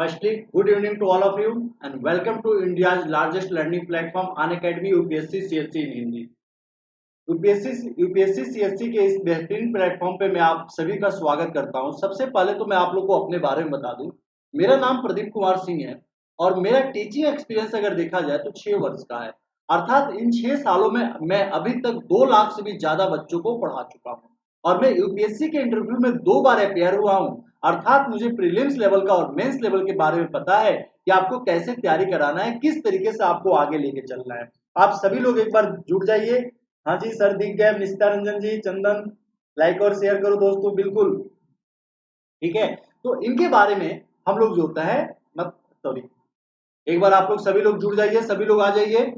Firstly, good evening to all of you and welcome to India's largest learning platform Unacademy UPSC CSC in Hindi. UPSC CSC के इस बेहतरीन platform पे मैं आप सभी का स्वागत करता हूं। सबसे पहले तो मैं आप लोग को अपने बारे में बता दूं। मेरा नाम प्रदीप कुमार सिंह है और मेरा टीचिंग एक्सपीरियंस अगर देखा जाए तो 6 वर्ष का है। अर्थात इन 6 सालों में मैं अभी तक 2 लाख से भी ज्यादा बच्चों को पढ़ा चुका हूं और मैं यूपीएससी के इंटरव्यू में 2 बार अपेयर हुआ हूं। अर्थात मुझे प्रीलिम्स लेवल का और मेंस लेवल के बारे में पता है कि आपको कैसे तैयारी कराना है, किस तरीके से आपको आगे लेके चलना है। आप सभी लोग एक बार जुड़ जाइए। हाँ जी सर, दिख गए निस्ता रंजन जी, चंदन। लाइक और शेयर करो दोस्तों, बिल्कुल ठीक है। तो इनके बारे में हम लोग जो होता है मत सॉरी, एक बार आप लोग सभी लोग जुड़ जाइए, सभी लोग आ जाइए।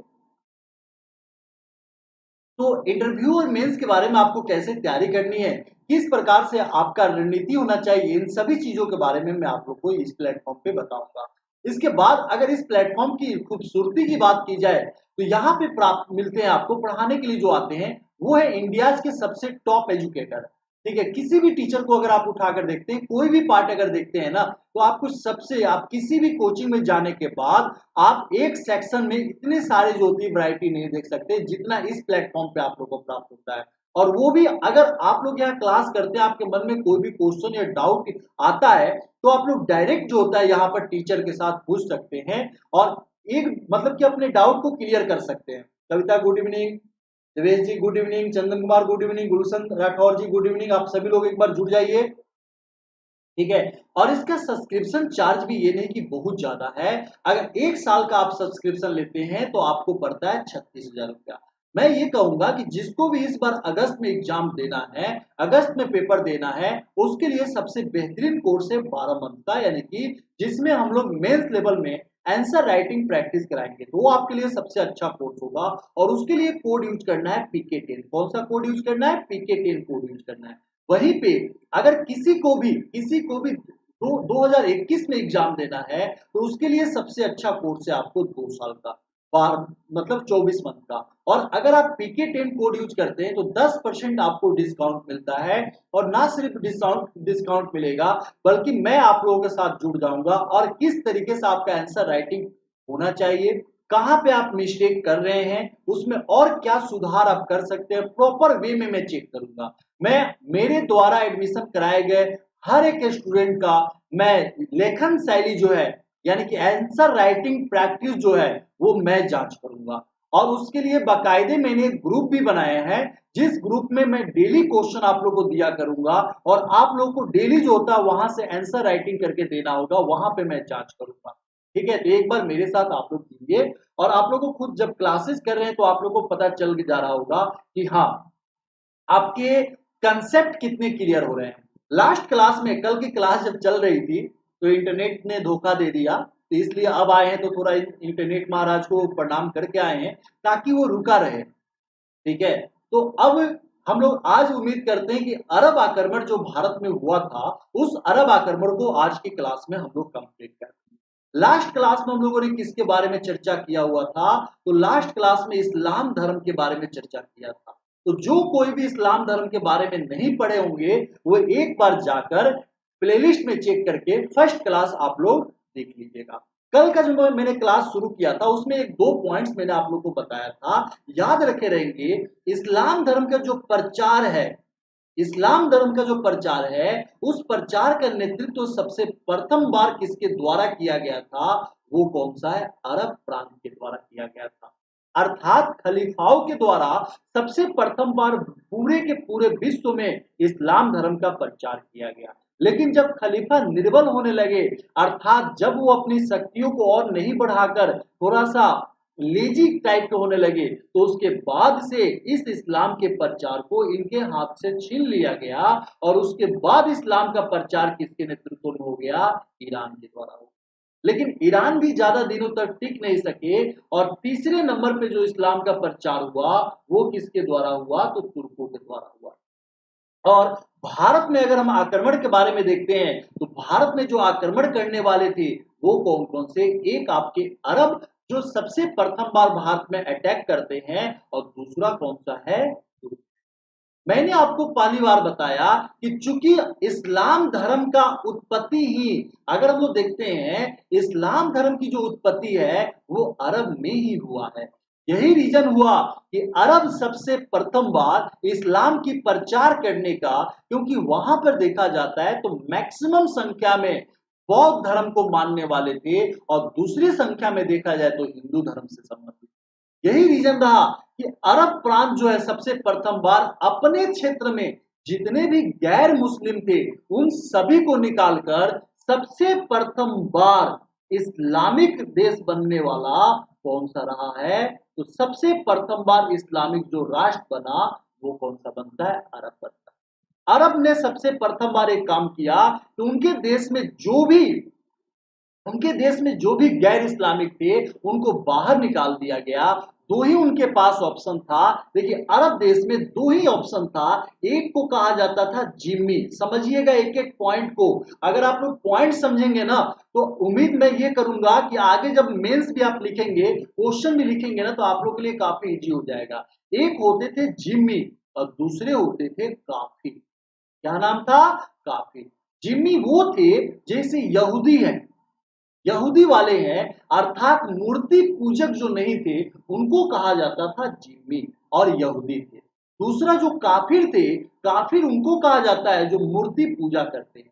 तो इंटरव्यू और मेंस के बारे में आपको कैसे तैयारी करनी है, किस प्रकार से आपका रणनीति होना चाहिए, इन सभी चीजों के बारे में मैं आप लोग को इस प्लेटफॉर्म पे बताऊंगा। इसके बाद अगर इस प्लेटफॉर्म की खूबसूरती की बात की जाए तो यहाँ पे प्राप्त मिलते हैं आपको पढ़ाने के लिए जो आते हैं वो है इंडिया के सबसे टॉप एजुकेटर। ठीक है, किसी भी टीचर को अगर आप उठाकर देखते हैं, कोई भी पार्ट अगर देखते हैं ना, तो आपको सबसे आप किसी भी कोचिंग में जाने के बाद आप एक सेक्शन में इतने सारे जो होती है वैरायटी नहीं देख सकते जितना इस प्लेटफॉर्म पे आप लोग को प्राप्त होता है। और वो भी अगर आप लोग यहाँ क्लास करते हैं, आपके मन में कोई भी क्वेश्चन या डाउट आता है तो आप लोग डायरेक्ट जो होता है यहाँ पर टीचर के साथ पूछ सकते हैं और एक मतलब कि अपने डाउट को क्लियर कर सकते हैं। कविता गुड इवनिंग, देवेश जी good evening, Chandan Kumar good evening, गुलशन राठौर जी गुड इवनिंग। आप सभी लोग एक बार जुड़ जाइए, ठीक है। और इसका सब्सक्रिप्शन चार्ज भी ये नहीं कि बहुत ज्यादा है। अगर 1 साल का आप सब्सक्रिप्शन लेते हैं तो आपको पड़ता है 36,000 रुपया। मैं ये कहूंगा कि जिसको भी इस बार अगस्त में एग्जाम देना है, अगस्त में पेपर देना है, उसके लिए सबसे बेहतरीन कोर्स है 12 मंथ का, यानी कि जिसमें हम लोग मेंस लेवल में आंसर राइटिंग प्रैक्टिस कराएंगे, तो वो आपके लिए सबसे अच्छा कोर्स होगा। और उसके लिए कोड यूज करना है PK10। कौन सा कोड यूज करना है? PK10 कोड यूज करना है। वहीं पे अगर किसी को भी 2021 में एग्जाम देना है तो उसके लिए सबसे अच्छा कोर्स है आपको 2 साल का, बार मतलब 24 मंथ का। और अगर आप PK10 कोड यूज करते हैं तो 10% आपको डिस्काउंट मिलता है। और ना सिर्फ डिस्काउंट मिलेगा, बल्कि मैं आप लोगों के साथ जुड़ जाऊंगा और किस तरीके से आपका आंसर राइटिंग होना चाहिए, कहां पे आप मिस्टेक कर रहे हैं, उसमें और क्या सुधार आप कर सकते हैं, प्रॉपर वे में मैं चेक करूंगा। मैं मेरे द्वारा एडमिशन कराए गए हर एक स्टूडेंट का मैं लेखन शैली जो है, यानी कि आंसर राइटिंग प्रैक्टिस जो है, वो मैं जांच करूंगा। और उसके लिए बाकायदे मैंने एक ग्रुप भी बनाया है, जिस ग्रुप में मैं डेली क्वेश्चन आप लोग को दिया करूंगा और आप लोग को डेली जो होता है वहां से आंसर राइटिंग करके देना होगा, वहां पे मैं जांच करूंगा। ठीक है, तो एक बार मेरे साथ आप लोग कीजिए और आप लोग को खुद जब क्लासेस कर रहे हैं तो आप लोग को पता चल जा रहा होगा कि हाँ, आपके कंसेप्ट कितने क्लियर हो रहे हैं। लास्ट क्लास में, कल की क्लास जब चल रही थी तो इंटरनेट ने धोखा दे दिया, तो इसलिए अब आए हैं तो थोड़ा इंटरनेट महाराज को प्रणाम करके आए हैं ताकि वो रुका रहे। ठीक है, तो अब हम लोग आज उम्मीद करते हैं कि अरब आक्रमण जो भारत में हुआ था, उस अरब आक्रमण को आज की क्लास में हम लोग कंप्लीट करते हैं। लास्ट क्लास में हम लोगों ने किसके बारे में चर्चा किया हुआ था? तो लास्ट क्लास में इस्लाम धर्म के बारे में चर्चा किया था। तो जो कोई भी इस्लाम धर्म के बारे में नहीं पढ़े होंगे वो एक बार जाकर प्लेलिस्ट में चेक करके फर्स्ट क्लास आप लोग देख लीजिएगा। कल का जो मैंने क्लास शुरू किया था उसमें एक दो पॉइंट्स मैंने आप लोग को बताया था, याद रखे रहेंगे। इस्लाम धर्म का जो प्रचार है, इस्लाम धर्म का जो प्रचार है, उस प्रचार का नेतृत्व सबसे प्रथम बार किसके द्वारा किया गया था? वो कौन सा है? अरब प्रांत के द्वारा किया गया था। अर्थात खलीफाओं के द्वारा सबसे प्रथम बार पूरे के पूरे विश्व में इस्लाम धर्म का प्रचार किया गया। लेकिन जब खलीफा निर्बल होने लगे, अर्थात जब वो अपनी शक्तियों को और नहीं बढ़ाकर थोड़ा सा लेजी टाइप के होने लगे, तो उसके बाद से इस इस्लाम के प्रचार को इनके हाथ से छीन लिया गया। और उसके बाद इस्लाम का प्रचार किसके नेतृत्व में हो गया? ईरान के द्वारा हो। लेकिन ईरान भी ज्यादा दिनों तक टिक नहीं सके और तीसरे नंबर पे जो इस्लाम का प्रचार हुआ वो किसके द्वारा हुआ? तो तुर्कों के द्वारा हुआ। और भारत में अगर हम आक्रमण के बारे में देखते हैं तो भारत में जो आक्रमण करने वाले थे वो कौन कौन से? एक आपके अरब जो सबसे प्रथम बार भारत में अटैक करते हैं, और दूसरा कौन सा है? तुर्क। मैंने आपको पहली बार बताया कि चूंकि इस्लाम धर्म का उत्पत्ति ही, अगर हम लोग देखते हैं इस्लाम धर्म की जो उत्पत्ति है वो अरब में ही हुआ है। यही रीजन हुआ कि अरब सबसे प्रथम बार इस्लाम की प्रचार करने का, क्योंकि वहां पर देखा जाता है तो मैक्सिमम संख्या में बौद्ध धर्म को मानने वाले थे और दूसरी संख्या में देखा जाए तो हिंदू धर्म से संबंधित। यही रीजन रहा कि अरब प्रांत जो है सबसे प्रथम बार अपने क्षेत्र में जितने भी गैर मुस्लिम थे उन सभी को निकालकर सबसे प्रथम बार इस्लामिक देश बनने वाला कौन सा रहा है, तो सबसे प्रथम बार इस्लामिक जो राष्ट्र बना वो कौन सा बनता है, अरब बनता है। अरब ने सबसे प्रथम बार एक काम किया कि उनके देश में जो भी गैर इस्लामिक थे उनको बाहर निकाल दिया गया। दो ही उनके पास ऑप्शन था। देखिए अरब देश में दो ही ऑप्शन था। एक को कहा जाता था जिम्मी, समझिएगा एक एक पॉइंट को, अगर आप लोग पॉइंट समझेंगे ना तो उम्मीद मैं ये करूंगा कि आगे जब मेंस भी आप लिखेंगे, क्वेश्चन भी लिखेंगे ना, तो आप लोग के लिए काफी इजी हो जाएगा। एक होते थे जिम्मी और दूसरे होते थे काफिर। क्या नाम था, काफिर। जिम्मी वो थे जैसे यहूदी है, यहूदी वाले हैं, अर्थात मूर्ति पूजक जो नहीं थे उनको कहा जाता था जिम्मी और यहूदी थे। दूसरा जो काफिर थे, काफिर उनको कहा जाता है जो मूर्ति पूजा करते हैं,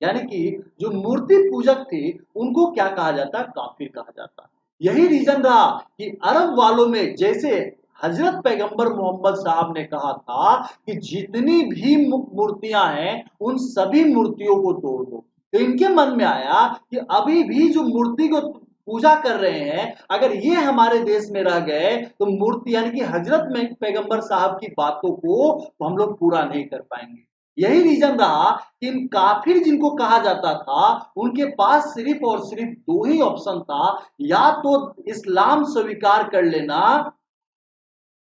यानी कि जो मूर्ति पूजक थे उनको क्या कहा जाता, काफिर कहा जाता। यही रीजन रहा कि अरब वालों में जैसे हजरत पैगंबर मोहम्मद साहब ने कहा था कि जितनी भी मूर्तियां हैं उन सभी मूर्तियों को तोड़ दो, तो इनके मन में आया कि अभी भी जो मूर्ति को पूजा कर रहे हैं अगर ये हमारे देश में रह गए तो मूर्ति यानी कि हजरत में पैगंबर साहब की बातों को तो हम लोग पूरा नहीं कर पाएंगे। यही रीजन रहा कि इन काफिर जिनको कहा जाता था उनके पास सिर्फ और सिर्फ दो ही ऑप्शन था, या तो इस्लाम स्वीकार कर लेना,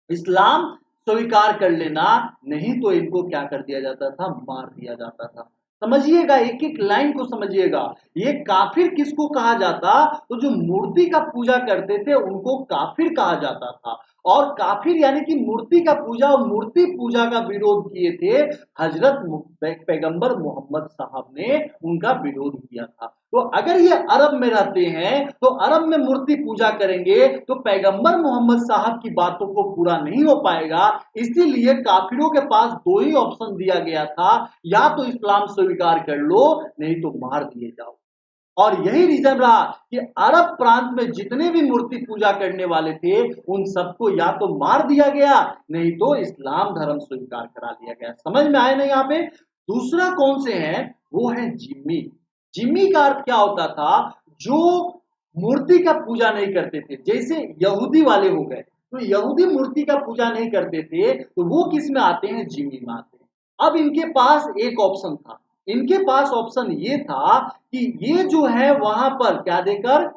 इस्लाम स्वीकार कर लेना, नहीं तो इनको क्या कर दिया जाता था, मार दिया जाता था। समझिएगा एक एक लाइन को समझिएगा। ये काफिर किसको कहा जाता, तो जो मूर्ति का पूजा करते थे उनको काफिर कहा जाता था। और काफिर यानी कि मूर्ति का पूजा और मूर्ति पूजा का विरोध किए थे हजरत पैगंबर मोहम्मद साहब ने, उनका विरोध किया था। तो अगर ये अरब में रहते हैं तो अरब में मूर्ति पूजा करेंगे तो पैगंबर मोहम्मद साहब की बातों को पूरा नहीं हो पाएगा। इसीलिए काफिरों के पास दो ही ऑप्शन दिया गया था, या तो इस्लाम स्वीकार कर लो नहीं तो मार दिए जाओ। और यही रीजन रहा कि अरब प्रांत में जितने भी मूर्ति पूजा करने वाले थे उन सबको या तो मार दिया गया नहीं तो इस्लाम धर्म स्वीकार करा दिया गया। समझ में आए ना यहाँ पे। दूसरा कौन से हैं, वो है जिम्मी। जिम्मी का अर्थ क्या होता था, जो मूर्ति का पूजा नहीं करते थे, जैसे यहूदी वाले हो गए तो यहूदी मूर्ति का पूजा नहीं करते थे तो वो किस में आते हैं, जिम्मी में आते हैं। अब इनके पास एक ऑप्शन था, इनके पास ऑप्शन ये था कि ये जो है वहां पर क्या देकर,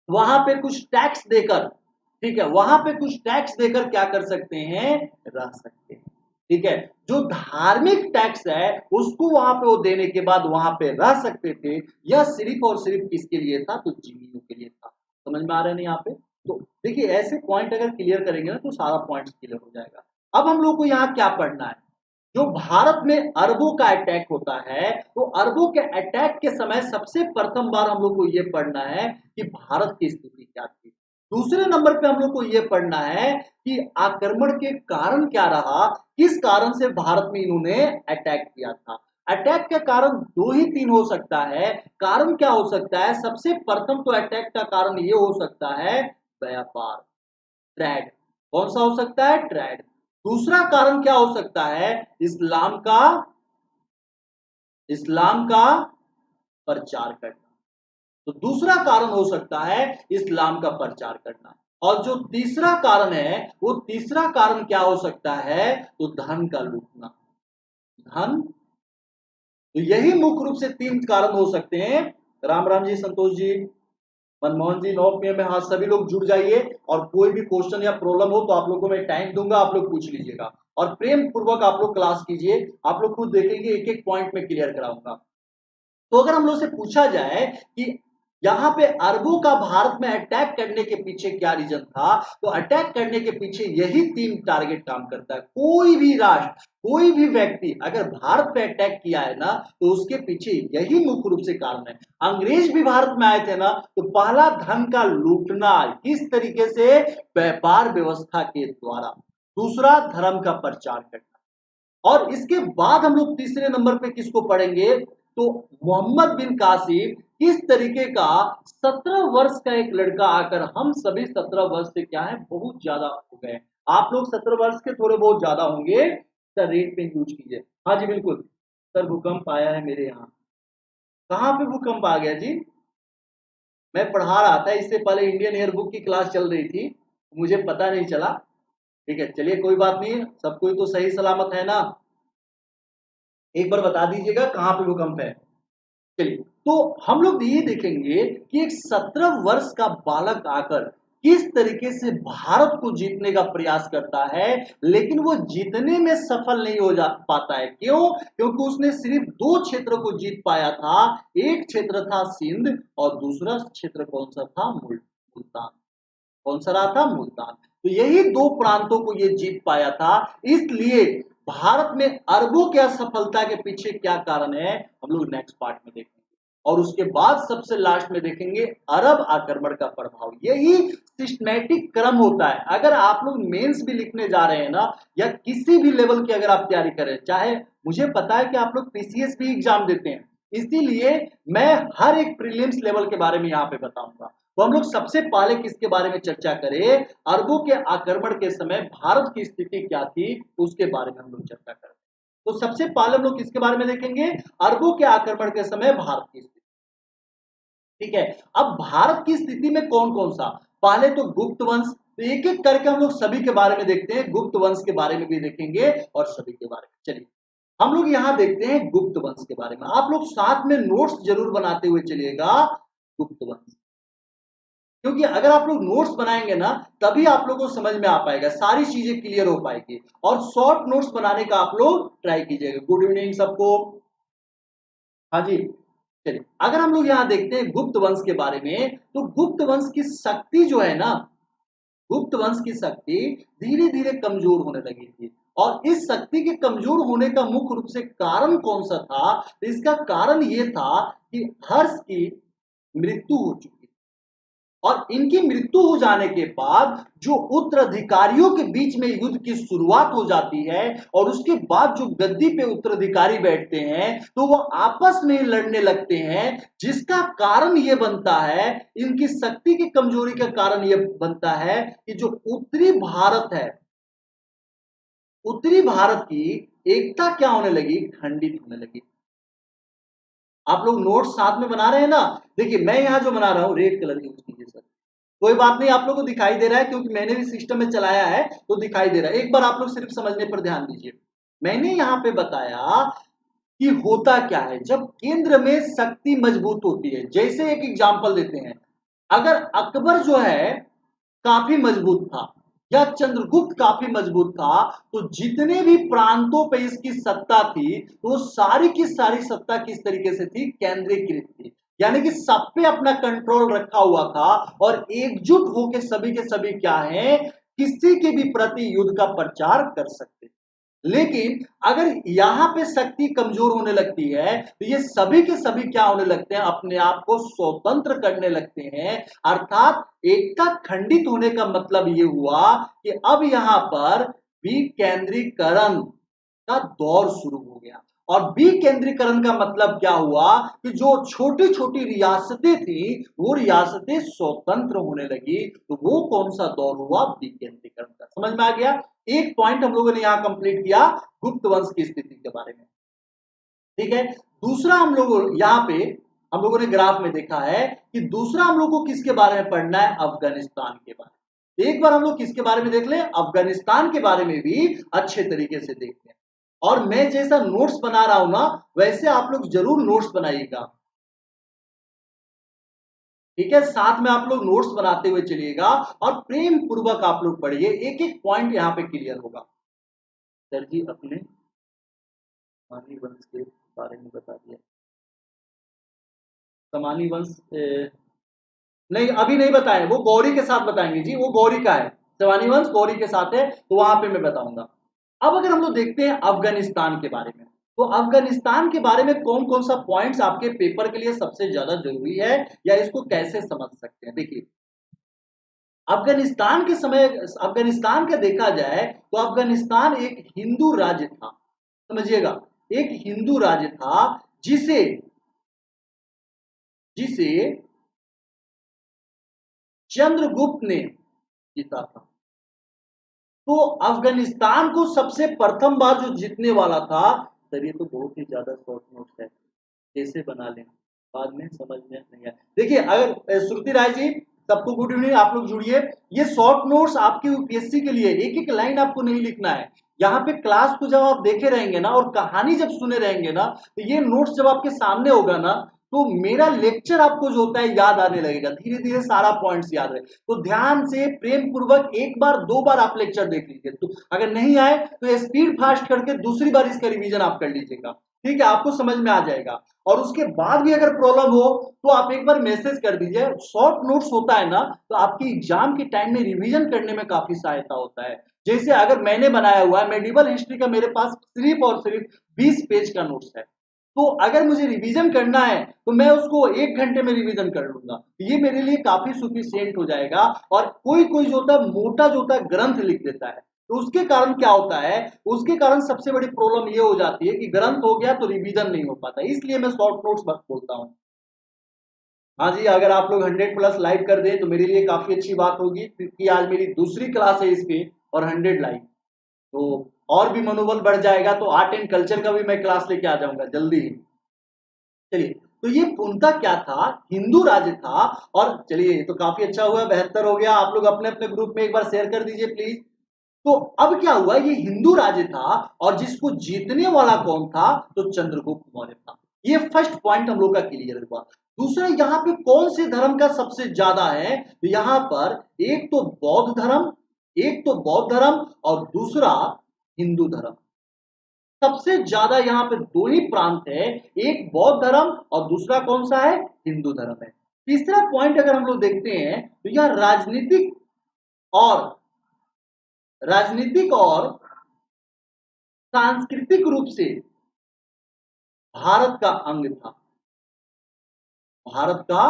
वहां पे कुछ टैक्स देकर, ठीक है, वहां पे कुछ टैक्स देकर क्या कर सकते हैं, रह सकते हैं। ठीक है, जो धार्मिक टैक्स है उसको वहां पे वो देने के बाद वहां पे रह सकते थे। यह सिर्फ और सिर्फ किसके लिए था, तो जिम्मियों के लिए था। समझ में आ रहा है ना यहाँ पे। तो देखिए ऐसे पॉइंट अगर क्लियर करेंगे ना तो सारा पॉइंट क्लियर हो जाएगा। अब हम लोग को यहाँ क्या पढ़ना है, जो भारत में अरबों का अटैक होता है तो अरबों के अटैक के समय सबसे प्रथम बार हम लोग को यह पढ़ना है कि भारत की स्थिति क्या थी। दूसरे नंबर पे हम लोग को यह पढ़ना है कि आक्रमण के कारण क्या रहा, किस कारण से भारत में इन्होंने अटैक किया था। अटैक का कारण दो ही तीन हो सकता है। कारण क्या हो सकता है, सबसे प्रथम तो अटैक का कारण यह हो सकता है व्यापार, ट्रेड। कौन सा हो सकता है, ट्रेड। दूसरा कारण क्या हो सकता है, इस्लाम का प्रचार करना। तो दूसरा कारण हो सकता है इस्लाम का प्रचार करना। और जो तीसरा कारण है वो तीसरा कारण क्या हो सकता है, तो धन का लूटना, धन। तो यही मुख्य रूप से तीन कारण हो सकते हैं। राम राम जी, संतोष जी, मनमोहन जी, 9 PM में। हाँ सभी लोग जुड़ जाइए और कोई भी क्वेश्चन या प्रॉब्लम हो तो आप लोग को मैं टाइम दूंगा, आप लोग पूछ लीजिएगा और प्रेम पूर्वक आप लोग क्लास कीजिए। आप लोग खुद देखेंगे एक एक पॉइंट में क्लियर कराऊंगा। तो अगर हम लोग से पूछा जाए कि यहाँ पे अरबों का भारत में अटैक करने के पीछे क्या रीजन था? तो अटैक करने के पीछे यही 3 टारगेट काम करता है। कोई भी राष्ट्र, कोई भी व्यक्ति अगर भारत पे अटैक किया है ना, तो उसके पीछे यही मुख्य रूप से कारण है। अंग्रेज भी भारत में आए थे ना, तो पहला धन का लूटना, किस तरीके से? व्यापार व्यवस्था के द्वारा। दूसरा, धर्म का प्रचार करना। और इसके बाद हम लोग तीसरे नंबर पे किसको पढ़ेंगे? तो मोहम्मद बिन कासिम, किस तरीके का 17 वर्ष का एक लड़का आकर, हम सभी 17 वर्ष से क्या है, बहुत ज्यादा हो गए। आप लोग 17 वर्ष के थोड़े बहुत ज्यादा होंगे। सर रेट पेन यूज कीजिए। हाँ जी बिल्कुल। सर भूकंप आया है मेरे यहाँ। कहाँ पे भूकंप आ गया जी? मैं पढ़ा रहा था, इससे पहले इंडियन एयरबुक की क्लास चल रही थी, मुझे पता नहीं चला। ठीक है, चलिए कोई बात नहीं, सब कोई तो सही सलामत है ना? एक बार बता दीजिएगा कहाँ पे भूकंप है। चलिए, तो हम लोग ये देखेंगे कि एक 17 वर्ष का बालक आकर किस तरीके से भारत को जीतने का प्रयास करता है, लेकिन वो जीतने में सफल नहीं हो जा पाता है। क्यों? क्योंकि उसने सिर्फ 2 क्षेत्र को जीत पाया था। एक क्षेत्र था सिंध और दूसरा क्षेत्र कौन सा था? मुल्तान। कौन सा रहा था? मुल्तान। तो यही 2 प्रांतों को ये जीत पाया था। इसलिए भारत में अरबों की असफलता के पीछे क्या कारण है, हम लोग नेक्स्ट पार्ट में देखेंगे। और उसके बाद सबसे लास्ट में देखेंगे अरब आक्रमण का प्रभाव। यही सिस्टमैटिक क्रम होता है। अगर आप लोग मेंस भी लिखने जा रहे हैं ना, या किसी भी लेवल की अगर आप तैयारी करें, चाहे मुझे पता है कि आप लोग पीसीएस भी एग्जाम देते हैं, इसीलिए मैं हर एक प्रीलिम्स लेवल के बारे में यहाँ पे बताऊंगा। तो हम लोग सबसे पहले किसके बारे में चर्चा करें? अरबों के आक्रमण के समय भारत की स्थिति क्या थी, उसके बारे में हम लोग चर्चा करें। तो सबसे पहले हम लोग किसके बारे में देखेंगे? अरबों के आक्रमण के समय भारत की स्थिति। ठीक है, अब भारत की स्थिति में कौन कौन सा? पहले तो गुप्त वंश। तो एक एक करके हम लोग सभी के बारे में देखते हैं, गुप्त वंश के बारे में भी देखेंगे और सभी के बारे में। चलिए हम लोग यहां देखते हैं गुप्त वंश के बारे में। आप लोग साथ में नोट्स जरूर बनाते हुए चलिएगा गुप्त वंश, क्योंकि अगर आप लोग नोट्स बनाएंगे ना, तभी आप लोगों को समझ में आ पाएगा, सारी चीजें क्लियर हो पाएगी। और शॉर्ट नोट्स बनाने का आप लोग ट्राई कीजिएगा। गुड इवनिंग सबको। हाँ जी। चलिए, अगर हम लोग यहाँ देखते हैं गुप्त वंश के बारे में, तो गुप्त वंश की शक्ति जो है ना, गुप्त वंश की शक्ति धीरे धीरे कमजोर होने लगी थी। और इस शक्ति के कमजोर होने का मुख्य रूप से कारण कौन सा था? तो इसका कारण यह था कि हर्ष की मृत्यु हो चुकी, और इनकी मृत्यु हो जाने के बाद जो उत्तराधिकारियों के बीच में युद्ध की शुरुआत हो जाती है, और उसके बाद जो गद्दी पे उत्तराधिकारी बैठते हैं, तो वो आपस में लड़ने लगते हैं। जिसका कारण ये बनता है, इनकी शक्ति की कमजोरी का कारण ये बनता है कि जो उत्तरी भारत है, उत्तरी भारत की एकता क्या होने लगी? खंडित होने लगी। आप लोग नोट्स साथ में बना रहे हैं ना? देखिए मैं यहां जो बना रहा हूं, रेड कलर यूज कीजिए सर। कोई बात नहीं, आप लोगों को दिखाई दे रहा है क्योंकि मैंने भी सिस्टम में चलाया है, तो दिखाई दे रहा है। एक बार आप लोग सिर्फ समझने पर ध्यान दीजिए। मैंने यहां पे बताया कि होता क्या है जब केंद्र में शक्ति मजबूत होती है। जैसे एक एग्जांपल देते हैं, अगर अकबर जो है काफी मजबूत था, या चंद्रगुप्त काफी मजबूत था, तो जितने भी प्रांतों पे इसकी सत्ता थी, तो सारी की सारी सत्ता किस तरीके से थी? केंद्रीकृत थी। यानी कि सब पे अपना कंट्रोल रखा हुआ था, और एकजुट होकर सभी के सभी क्या हैं, किसी के भी प्रति युद्ध का प्रचार कर सकते। लेकिन अगर यहां पे शक्ति कमजोर होने लगती है, तो ये सभी के सभी क्या होने लगते हैं? अपने आप को स्वतंत्र करने लगते हैं। अर्थात एकता खंडित होने का मतलब ये हुआ कि अब यहां पर विकेंद्रीकरण का दौर शुरू हो गया। और विकेंद्रीकरण का मतलब क्या हुआ कि जो छोटी छोटी रियासतें थी, वो रियासतें स्वतंत्र होने लगी। तो वो कौन सा दौर हुआ? विकेंद्रीकरण का। समझ में आ गया? एक पॉइंट हम लोगों ने यहां कंप्लीट किया गुप्त वंश की स्थिति के बारे में। ठीक है, दूसरा हम लोग यहां पे हम लोगों ने ग्राफ में देखा है कि दूसरा हम लोग को किसके बारे में पढ़ना है? अफगानिस्तान के बारे में। एक बार हम लोग किसके बारे में देख ले? अफगानिस्तान के बारे में भी अच्छे तरीके से देखते हैं। और मैं जैसा नोट्स बना रहा हूं ना, वैसे आप लोग जरूर नोट्स बनाइएगा। ठीक है, साथ में आप लोग नोट्स बनाते हुए चलिएगा, और प्रेम पूर्वक आप लोग पढ़िए, एक एक पॉइंट यहां पे क्लियर होगा। सर जी अपने सामानी वंश के बारे में बता दिया। सामानी वंश नहीं, अभी नहीं बताए, वो गौरी के साथ बताएंगे जी, वो गौरी का है, शिवानी वंश गौरी के साथ है, तो वहां पे मैं बताऊंगा। अब अगर हम लोग देखते हैं अफगानिस्तान के बारे में, तो अफगानिस्तान के बारे में कौन कौन सा पॉइंट्स आपके पेपर के लिए सबसे ज्यादा जरूरी है, या इसको कैसे समझ सकते हैं। देखिए, अफगानिस्तान के समय, अफगानिस्तान का देखा जाए तो अफगानिस्तान एक हिंदू राज्य था, समझिएगा, एक हिंदू राज्य था जिसे जिसे चंद्रगुप्त ने जीता था। तो अफगानिस्तान को सबसे प्रथम बार जो जीतने वाला था, सर ये तो बहुत ही ज्यादा शॉर्ट नोट्स है, कैसे बना लें, बाद में समझ में नहीं आया। देखिए, अगर श्रुति राय जी, सबको गुड इवनिंग, आप लोग जुड़िए। ये शॉर्ट नोट्स आपके यूपीएससी के लिए, एक एक लाइन आपको नहीं लिखना है। यहाँ पे क्लास को जब आप देखे रहेंगे ना, और कहानी जब सुने रहेंगे ना, तो ये नोट्स जब आपके सामने होगा ना, तो मेरा लेक्चर आपको जो होता है याद आने लगेगा, धीरे धीरे सारा पॉइंट्स याद रहे। तो ध्यान से प्रेम पूर्वक एक बार दो बार आप लेक्चर देख लीजिए, तो अगर नहीं आए तो स्पीड फास्ट करके दूसरी बार इसका रिवीजन आप कर लीजिएगा, ठीक है, आपको समझ में आ जाएगा। और उसके बाद भी अगर प्रॉब्लम हो तो आप एक बार मैसेज कर दीजिए। शॉर्ट नोट्स होता है ना, तो आपकी एग्जाम के टाइम में रिवीजन करने में काफी सहायता होता है। जैसे अगर मैंने बनाया हुआ है मेडिवल हिस्ट्री का, मेरे पास सिर्फ और सिर्फ 20 पेज का नोट्स है, तो अगर मुझे रिवीजन करना है तो मैं उसको 1 घंटे में रिवीजन कर लूंगा, ये मेरे लिए काफी सुफिशियंट हो जाएगा। और कोई कोई जो होता है मोटा जो होता है ग्रंथ लिख देता है, तो उसके कारण क्या होता है, उसके कारण सबसे बड़ी प्रॉब्लम ये हो जाती है कि ग्रंथ हो गया तो रिवीजन नहीं हो पाता, इसलिए मैं शॉर्ट नोट्स बस बोलता हूँ। हाँ जी, अगर आप लोग 100+ लाइक कर दें तो मेरे लिए काफी अच्छी बात होगी, क्योंकि आज मेरी दूसरी क्लास है इस पे, और 100 लाइक, तो और भी मनोबल बढ़ जाएगा। तो आर्ट एंड कल्चर का भी मैं क्लास लेके आ जाऊंगा जल्दी ही। चलिए, तो ये पूर्णतः क्या था, हिंदू राज्य था। और चलिए, ये तो काफी अच्छा हुआ, 72 हो गया। आप लोग अपने अपने ग्रुप में एक बार शेयर कर दीजिए प्लीज। तो अब क्या हुआ, ये हिंदू राज्य था, और जिसको जीतने वाला कौन था, तो चंद्रगुप्त मौर्य था। ये फर्स्ट पॉइंट हम लोग का क्लियर हुआ। दूसरा, यहाँ पे कौन से धर्म का सबसे ज्यादा है, तो यहाँ पर एक तो बौद्ध धर्म और दूसरा हिंदू धर्म। सबसे ज्यादा यहाँ पे दो ही प्रांत है, एक बौद्ध धर्म और दूसरा कौन सा है, हिंदू धर्म है। तीसरा पॉइंट अगर हम लोग देखते हैं तो यह और राजनीतिक और सांस्कृतिक रूप से भारत का अंग था, भारत का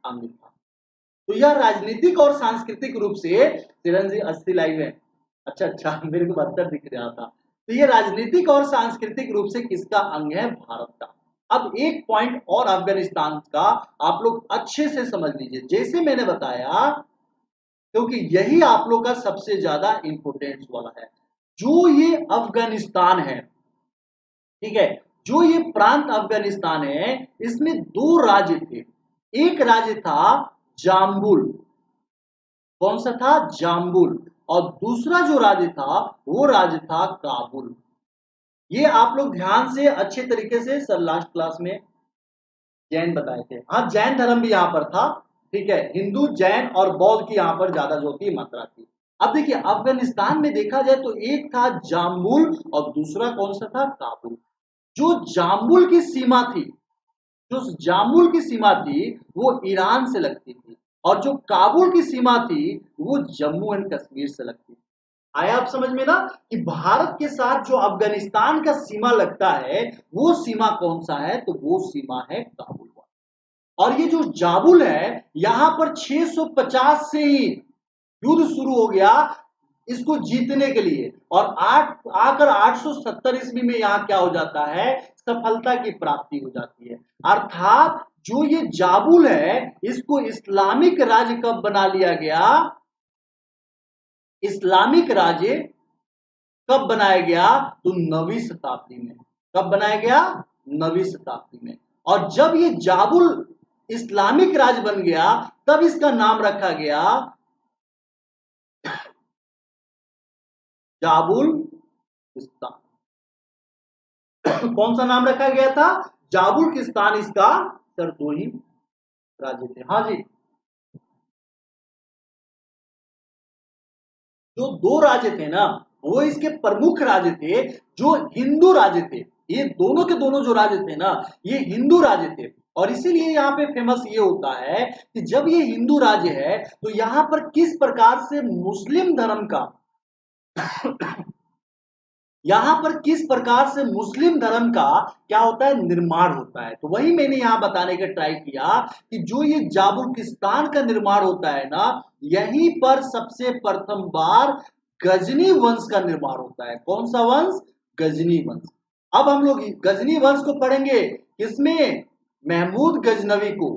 अंग था। तो यह राजनीतिक और सांस्कृतिक रूप से, चिरंजीव जी 80 लाइव है, अच्छा अच्छा, मेरे को 72 दिख रहा था। तो ये राजनीतिक और सांस्कृतिक रूप से किसका अंग है, भारत का। अब एक पॉइंट और अफगानिस्तान का आप लोग अच्छे से समझ लीजिए, जैसे मैंने बताया, क्योंकि यही आप लोग का सबसे ज्यादा इंपोर्टेंस वाला है। जो ये अफगानिस्तान है, ठीक है, जो ये प्रांत अफगानिस्तान है, इसमें दो राज्य थे। एक राज्य था जाम्बुल, कौन सा था, जाम्बुल। और दूसरा जो राज्य था वो राज्य था काबुल। ये आप लोग ध्यान से अच्छे तरीके से सर लास्ट क्लास में जैन बताए थे, हाँ जैन धर्म भी यहाँ पर था, ठीक है, हिंदू जैन और बौद्ध की यहाँ पर ज्यादा जो थी मात्रा थी। अब देखिए, अफगानिस्तान में देखा जाए तो एक था जाम्बुल और दूसरा कौन सा था, काबुल। जो जाम्बुल की सीमा थी, जो जामुल की सीमा थी वो ईरान से लगती थी, और जो काबुल की सीमा थी वो जम्मू एंड कश्मीर से लगती थी। आया आप समझ में ना, कि भारत के साथ जो अफगानिस्तान का सीमा लगता है, वो सीमा कौन सा है, तो वो सीमा है काबुल वाला। और ये जो जाबुल है, यहां पर 650 से ही युद्ध शुरू हो गया इसको जीतने के लिए, और आकर 870 ईस्वी में यहाँ क्या हो जाता है, सफलता की प्राप्ति हो जाती है। अर्थात जो ये जाबुल है, इसको इस्लामिक राज्य कब बना लिया गया, इस्लामिक राज्य कब बनाया गया, तो 9वीं शताब्दी में। कब बनाया गया, 9वीं शताब्दी में। और जब ये जाबुल इस्लामिक राज्य बन गया, तब इसका नाम रखा गया जाबुल। कौन सा नाम रखा गया था, जाबुल किस्तान इसका, सर दो ही राज्य थे, हाँ जी, जो दो राज्य थे ना, वो इसके प्रमुख राज्य थे, जो हिंदू राज्य थे। ये दोनों के दोनों जो राज्य थे ना, ये हिंदू राज्य थे। और इसीलिए यहाँ पे फेमस ये होता है कि जब ये हिंदू राज्य है तो यहाँ पर किस प्रकार से मुस्लिम धर्म का यहां पर किस प्रकार से मुस्लिम धर्म का क्या होता है, निर्माण होता है। तो वही मैंने यहां बताने का ट्राई किया कि जो ये जाबुकिस्तान का निर्माण होता है ना, यहीं पर सबसे प्रथम बार गजनी वंश का निर्माण होता है। कौन सा वंश? गजनी वंश। अब हम लोग गजनी वंश को पढ़ेंगे किसमें? महमूद गजनवी को।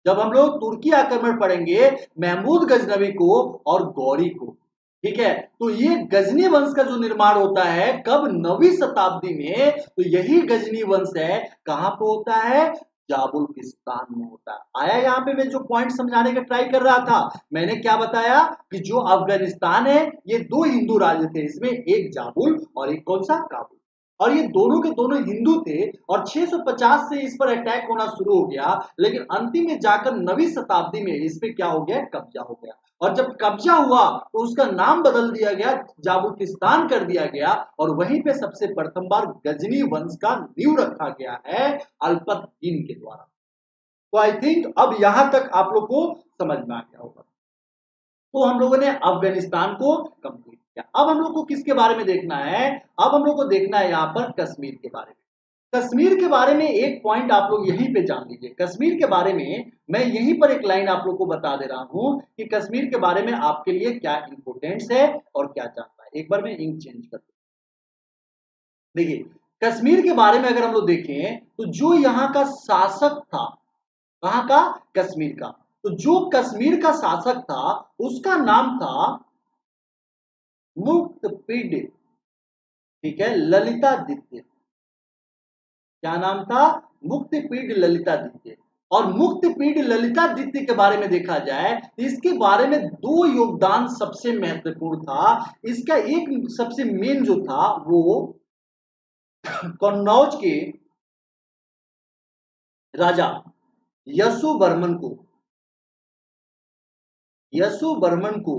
जब हम लोग तुर्की आक्रमण पढ़ेंगे महमूद गजनवी को और गौरी को, ठीक है। तो ये गजनी वंश का जो निर्माण होता है कब? 9वीं शताब्दी में। तो यही गजनी वंश है, कहां पे होता है? जाबुकिस्तान में होता है। आया यहाँ पे मैं जो पॉइंट समझाने का ट्राई कर रहा था, मैंने क्या बताया कि जो अफगानिस्तान है ये दो हिंदू राज्य थे, इसमें एक जाबुल और एक कौन सा? काबुल। और ये दोनों के दोनों हिंदू थे और 650 से इस पर अटैक होना शुरू हो गया, लेकिन अंतिम में जाकर 9वीं शताब्दी में इस पे क्या हो गया? कब्जा हो गया। और जब कब्जा हुआ तो उसका नाम बदल दिया गया, जाबुकिस्तान कर दिया गया, और वहीं पे सबसे प्रथम बार गजनी वंश का नींव रखा गया है अल्पतदीन के द्वारा। तो आई थिंक अब यहां तक आप लोग को समझ में आ गया होगा। तो हम लोगों ने अफगानिस्तान को कंप्लीट किया। अब हम लोग को किसके बारे में देखना है? अब हम लोग को देखना है यहाँ पर कश्मीर के बारे में। कश्मीर के बारे में एक पॉइंट आप लोग यहीं पे जान लीजिए। कश्मीर के बारे में मैं यहीं पर एक लाइन आप लोग को बता दे रहा हूं कि कश्मीर के बारे में आपके लिए क्या इंपोर्टेंस है और क्या जानना है। एक बार मैं इंक चेंज कर दूं। देखिए, कश्मीर के बारे में अगर हम लोग देखें तो जो यहाँ का शासक था, कहाँ का? कश्मीर का। तो जो कश्मीर का शासक था उसका नाम था मुक्तपीड, ठीक है, ललितादित्य। क्या नाम था? मुक्तपीड ललितादित्य। और मुक्तपीड ललितादित्य के बारे में देखा जाए तो इसके बारे में दो योगदान सबसे महत्वपूर्ण था। इसका एक सबसे मेन जो था वो कन्नौज के राजा यशोवर्मन को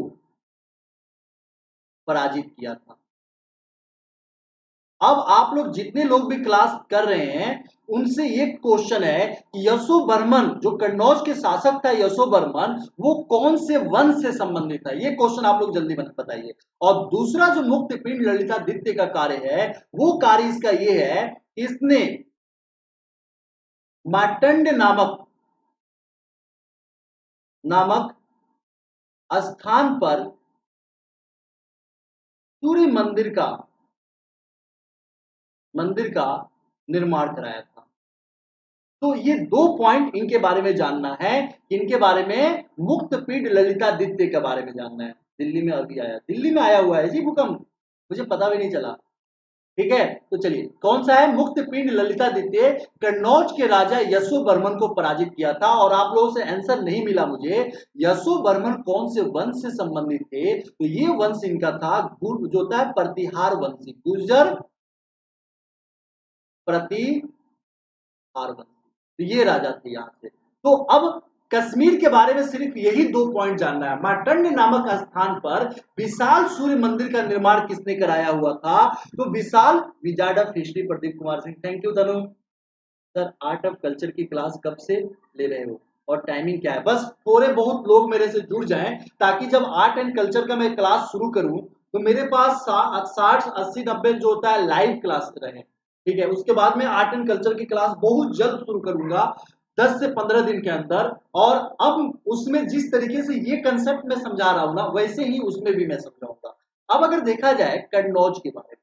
पराजित किया था। अब आप लोग जितने लोग भी क्लास कर रहे हैं उनसे एक क्वेश्चन है कि यशोवर्मन जो कन्नौज के शासक था, यशोवर्मन वो कौन से वंश से संबंधित था? ये क्वेश्चन आप लोग जल्दी बताइए। और दूसरा जो मुक्तपीड ललितादित्य का कार्य है वो कार्य इसका ये है, इसने मार्तंड नामक स्थान पर सूर्य मंदिर का निर्माण कराया था। तो ये दो पॉइंट इनके बारे में जानना है। इनके बारे में मुक्तपीड ललितादित्य के बारे में जानना है। दिल्ली में अभी आया, दिल्ली में आया हुआ है जी भूकंप, मुझे पता भी नहीं चला। ठीक है, तो चलिए कौन सा है? मुक्तपीड ललितादित्य कन्नौज के राजा यशोवर्मन को पराजित किया था। और आप लोगों से आंसर नहीं मिला मुझे, यशोवर्मन कौन से वंश से संबंधित थे? तो ये वंश इनका था जो होता है प्रतिहार वंशी, गुर्जर प्रतिहार वंश। तो ये राजा थे यहाँ से। तो अब कश्मीर के बारे में सिर्फ यही दो पॉइंट जानना है। मार्तंड नामक स्थान पर विशाल सूर्य मंदिर का निर्माण किसने कराया हुआ था? तो Vishal. Wizard of history Pradeep Kumar Singh, thank you Tanu. Sir art of culture की क्लास कब से ले रहे हो और टाइमिंग क्या है? बस थोड़े बहुत लोग मेरे से जुड़ जाएं ताकि जब आर्ट एंड कल्चर का मैं क्लास शुरू करूं तो मेरे पास 60 80 90 जो होता है लाइव क्लास रहे। ठीक है, उसके बाद में आर्ट एंड कल्चर की क्लास बहुत जल्द शुरू करूंगा, 10 से 15 दिन के अंदर। और अब उसमें जिस तरीके से ये कंसेप्ट मैं समझा रहा हूं ना वैसे ही उसमें भी मैं समझाऊंगा। अब अगर देखा जाए कन्नौज के बारे में,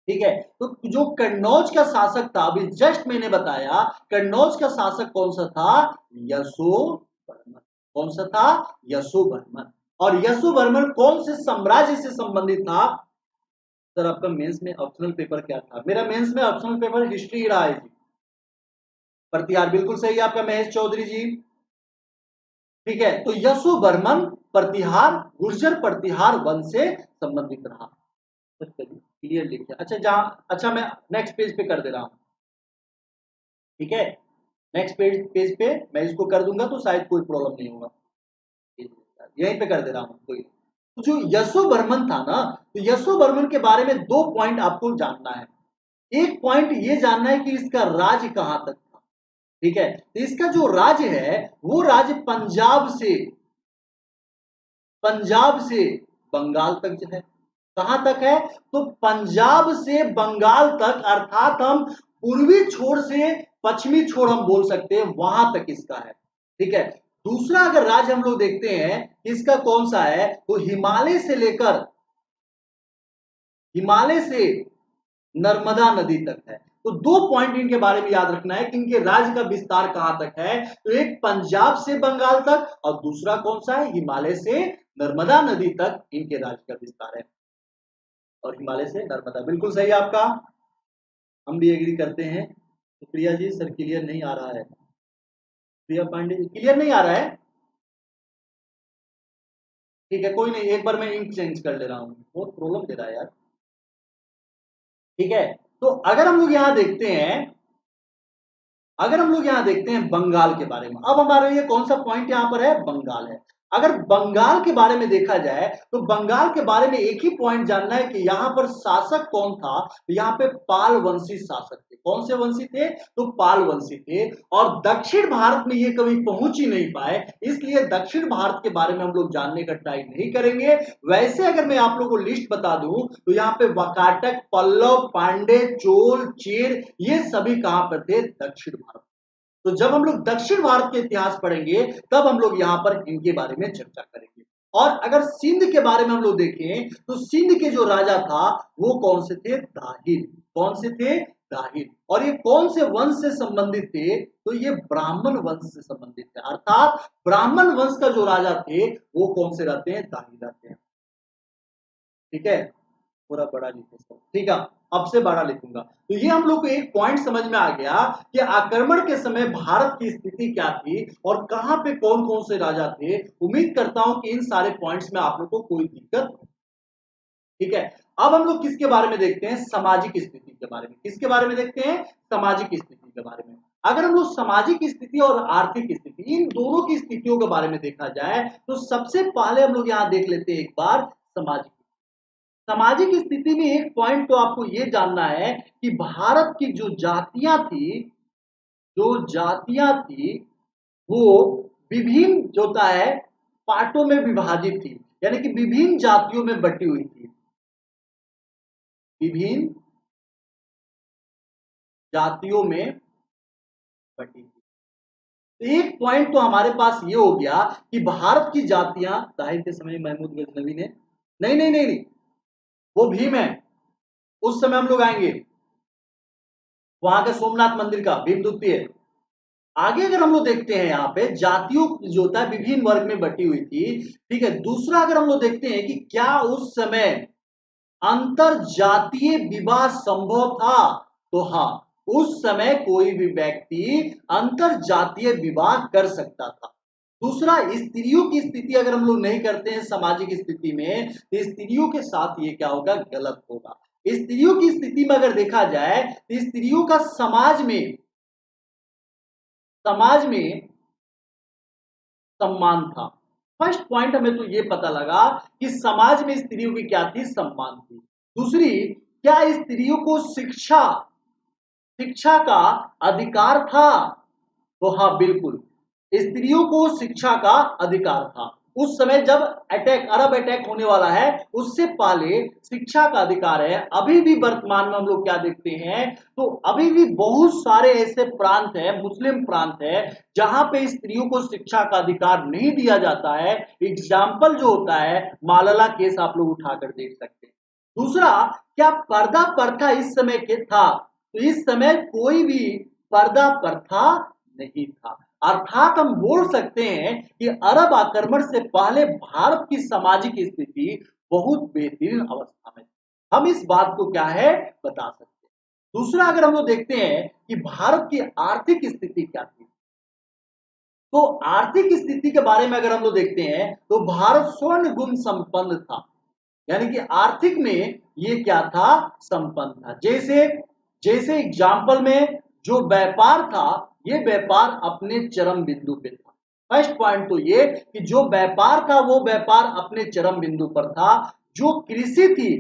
ठीक है, तो जो कन्नौज का शासक था अभी जस्ट मैंने बताया, कन्नौज का शासक कौन सा था? यशोवर्मन। कौन सा था? यशोवर्मन। और यशोवर्मन कौन से साम्राज्य से संबंधित था? सर आपका मेंस में ऑप्शनल पेपर क्या था? मेरा मेंस में ऑप्शनल पेपर हिस्ट्री ही रहा है जी। प्रतिहार, बिल्कुल सही आपका महेश चौधरी जी। ठीक है, तो यशोवर्मन प्रतिहार गुर्जर प्रतिहार वंश से संबंधित रहा। क्लियर लिखिए। अच्छा मैं नेक्स्ट पेज पे कर दे रहा हूं। ठीक है, नेक्स्ट पेज पे मैं इसको कर दूंगा तो शायद कोई प्रॉब्लम नहीं होगा। यहीं पे कर दे रहा हूं कोई। तो जो यशोवर्मन था ना, तो यशोवर्मन के बारे में दो पॉइंट आपको जानना है। एक पॉइंट ये जानना है कि इसका राज कहां तक था। ठीक है, तो इसका जो राज्य है वो राज्य पंजाब से बंगाल तक जो है, कहां तक है, तो पंजाब से बंगाल तक, अर्थात हम पूर्वी छोर से पश्चिमी छोर हम बोल सकते हैं, वहां तक इसका है। ठीक है, दूसरा अगर राज्य हम लोग देखते हैं इसका कौन सा है, तो हिमालय से नर्मदा नदी तक है। तो दो पॉइंट इनके बारे में याद रखना है कि इनके राज्य का विस्तार कहां तक है, तो एक पंजाब से बंगाल तक और दूसरा कौन सा है, हिमालय से नर्मदा नदी तक इनके राज्य का विस्तार है। और हिमालय से नर्मदा, बिल्कुल सही आपका, हम भी एग्री करते हैं। तो प्रिया जी सर क्लियर नहीं आ रहा है, प्रिया पांडे जी क्लियर नहीं आ रहा है, ठीक है कोई नहीं, एक बार मैं इंक चेंज कर ले रहा हूँ, बहुत प्रॉब्लम दे रहा है यार। ठीक है, तो अगर हम लोग यहां देखते हैं, बंगाल के बारे में, अब हमारे लिए कौन सा पॉइंट यहां पर है, बंगाल है। अगर बंगाल के बारे में देखा जाए तो बंगाल के बारे में एक ही पॉइंट जानना है कि यहां पर शासक कौन था, तो यहां पे पाल वंशी शासक थे। कौन से वंशी थे, तो पाल वंशी थे। और दक्षिण भारत में ये कभी पहुंच ही नहीं पाए, इसलिए दक्षिण भारत के बारे में हम लोग जानने का ट्राई नहीं करेंगे। वैसे अगर मैं आप लोगों को लिस्ट बता दूं तो यहाँ पे वाकाटक, पल्लव, पांडे, चोल, चेर, ये सभी कहां पर थे, दक्षिण भारत। तो जब हम लोग दक्षिण भारत के इतिहास पढ़ेंगे तब हम लोग यहां पर इनके बारे में चर्चा करेंगे। और अगर सिंध के बारे में हम लोग देखें तो सिंध के जो राजा था वो कौन से थे, दाहिर। कौन से थे, दाहिर। और ये कौन से वंश से संबंधित थे, तो ये ब्राह्मण वंश से संबंधित थे, अर्थात ब्राह्मण वंश का जो राजा थे वो कौन से रहते हैं, दाहिर रहते हैं। ठीक है, पूरा बड़ा लिखे सर, ठीक है, अब से बड़ा लिखूंगा। तो ये हम लोग को एक पॉइंट समझ में आ गया कि आक्रमण के समय भारत की स्थिति क्या थी और कहां पे कौन कौन से राजा थे। उम्मीद करता हूं कि इन सारे पॉइंट्स में आप लोग को कोई दिक्कत। ठीक है, अब हम लोग किसके बारे में देखते हैं, सामाजिक स्थिति के बारे में। किसके बारे में देखते हैं, सामाजिक स्थिति के बारे में। अगर हम लोग सामाजिक स्थिति और आर्थिक स्थिति, इन दोनों की स्थितियों के बारे में देखा जाए तो सबसे पहले हम लोग यहां देख लेते हैं एक बार सामाजिक स्थिति में एक पॉइंट तो आपको यह जानना है कि भारत की जो जातियां थी वो विभिन्न जो होता है पार्टों में विभाजित थी, यानी कि विभिन्न जातियों में बटी हुई थी, विभिन्न जातियों में बटी थी। तो एक पॉइंट तो हमारे पास ये हो गया कि भारत की जातियां, ताहिर के समय महमूद गजनवी ने, नहीं नहीं नहीं नहीं, वो भीम है, उस समय हम लोग आएंगे, वहां के सोमनाथ मंदिर का भीमद्वितीय है। आगे अगर हम लोग देखते हैं यहाँ पे जातियों जो होता है विभिन्न वर्ग में बटी हुई थी। ठीक है, दूसरा अगर हम लोग देखते हैं कि क्या उस समय अंतर जातीय विवाह संभव था, तो हाँ, उस समय कोई भी व्यक्ति अंतर जातीय विवाह कर सकता था। दूसरा, स्त्रियों की स्थिति अगर हम लोग नहीं करते हैं सामाजिक स्थिति में, तो स्त्रियों के साथ ये क्या होगा, गलत होगा। स्त्रियों की स्थिति में अगर देखा जाए तो स्त्रियों का समाज में सम्मान था। फर्स्ट पॉइंट हमें तो ये पता लगा कि समाज में स्त्रियों की क्या थी, सम्मान थी। दूसरी, क्या स्त्रियों को शिक्षा का अधिकार था, तो हाँ बिल्कुल, स्त्रियों को शिक्षा का अधिकार था। उस समय जब अरब अटैक होने वाला है उससे पहले शिक्षा का अधिकार है। अभी भी वर्तमान में हम लोग क्या देखते हैं, तो अभी भी बहुत सारे ऐसे प्रांत है, मुस्लिम प्रांत है, जहां पे स्त्रियों को शिक्षा का अधिकार नहीं दिया जाता है। एग्जाम्पल जो होता है मालला केस आप लोग उठाकर देख सकते हैं। दूसरा, क्या पर्दा प्रथा इस समय के था, तो इस समय कोई भी पर्दा प्रथा नहीं था। अर्थात हम बोल सकते हैं कि अरब आक्रमण से पहले भारत की सामाजिक स्थिति बहुत बेहतरीन अवस्था में, हम इस बात को क्या है बता सकते हैं। दूसरा, अगर हम लोग देखते हैं कि भारत की आर्थिक स्थिति क्या थी, तो आर्थिक स्थिति के बारे में अगर हम लोग देखते हैं तो भारत स्वर्ण गुण संपन्न था, यानी कि आर्थिक में ये क्या था, संपन्न था। जैसे जैसे एग्जाम्पल में जो व्यापार था, ये व्यापार अपने चरम बिंदु पे था। फर्स्ट पॉइंट तो ये कि जो व्यापार था वो व्यापार अपने चरम बिंदु पर था। जो कृषि थी,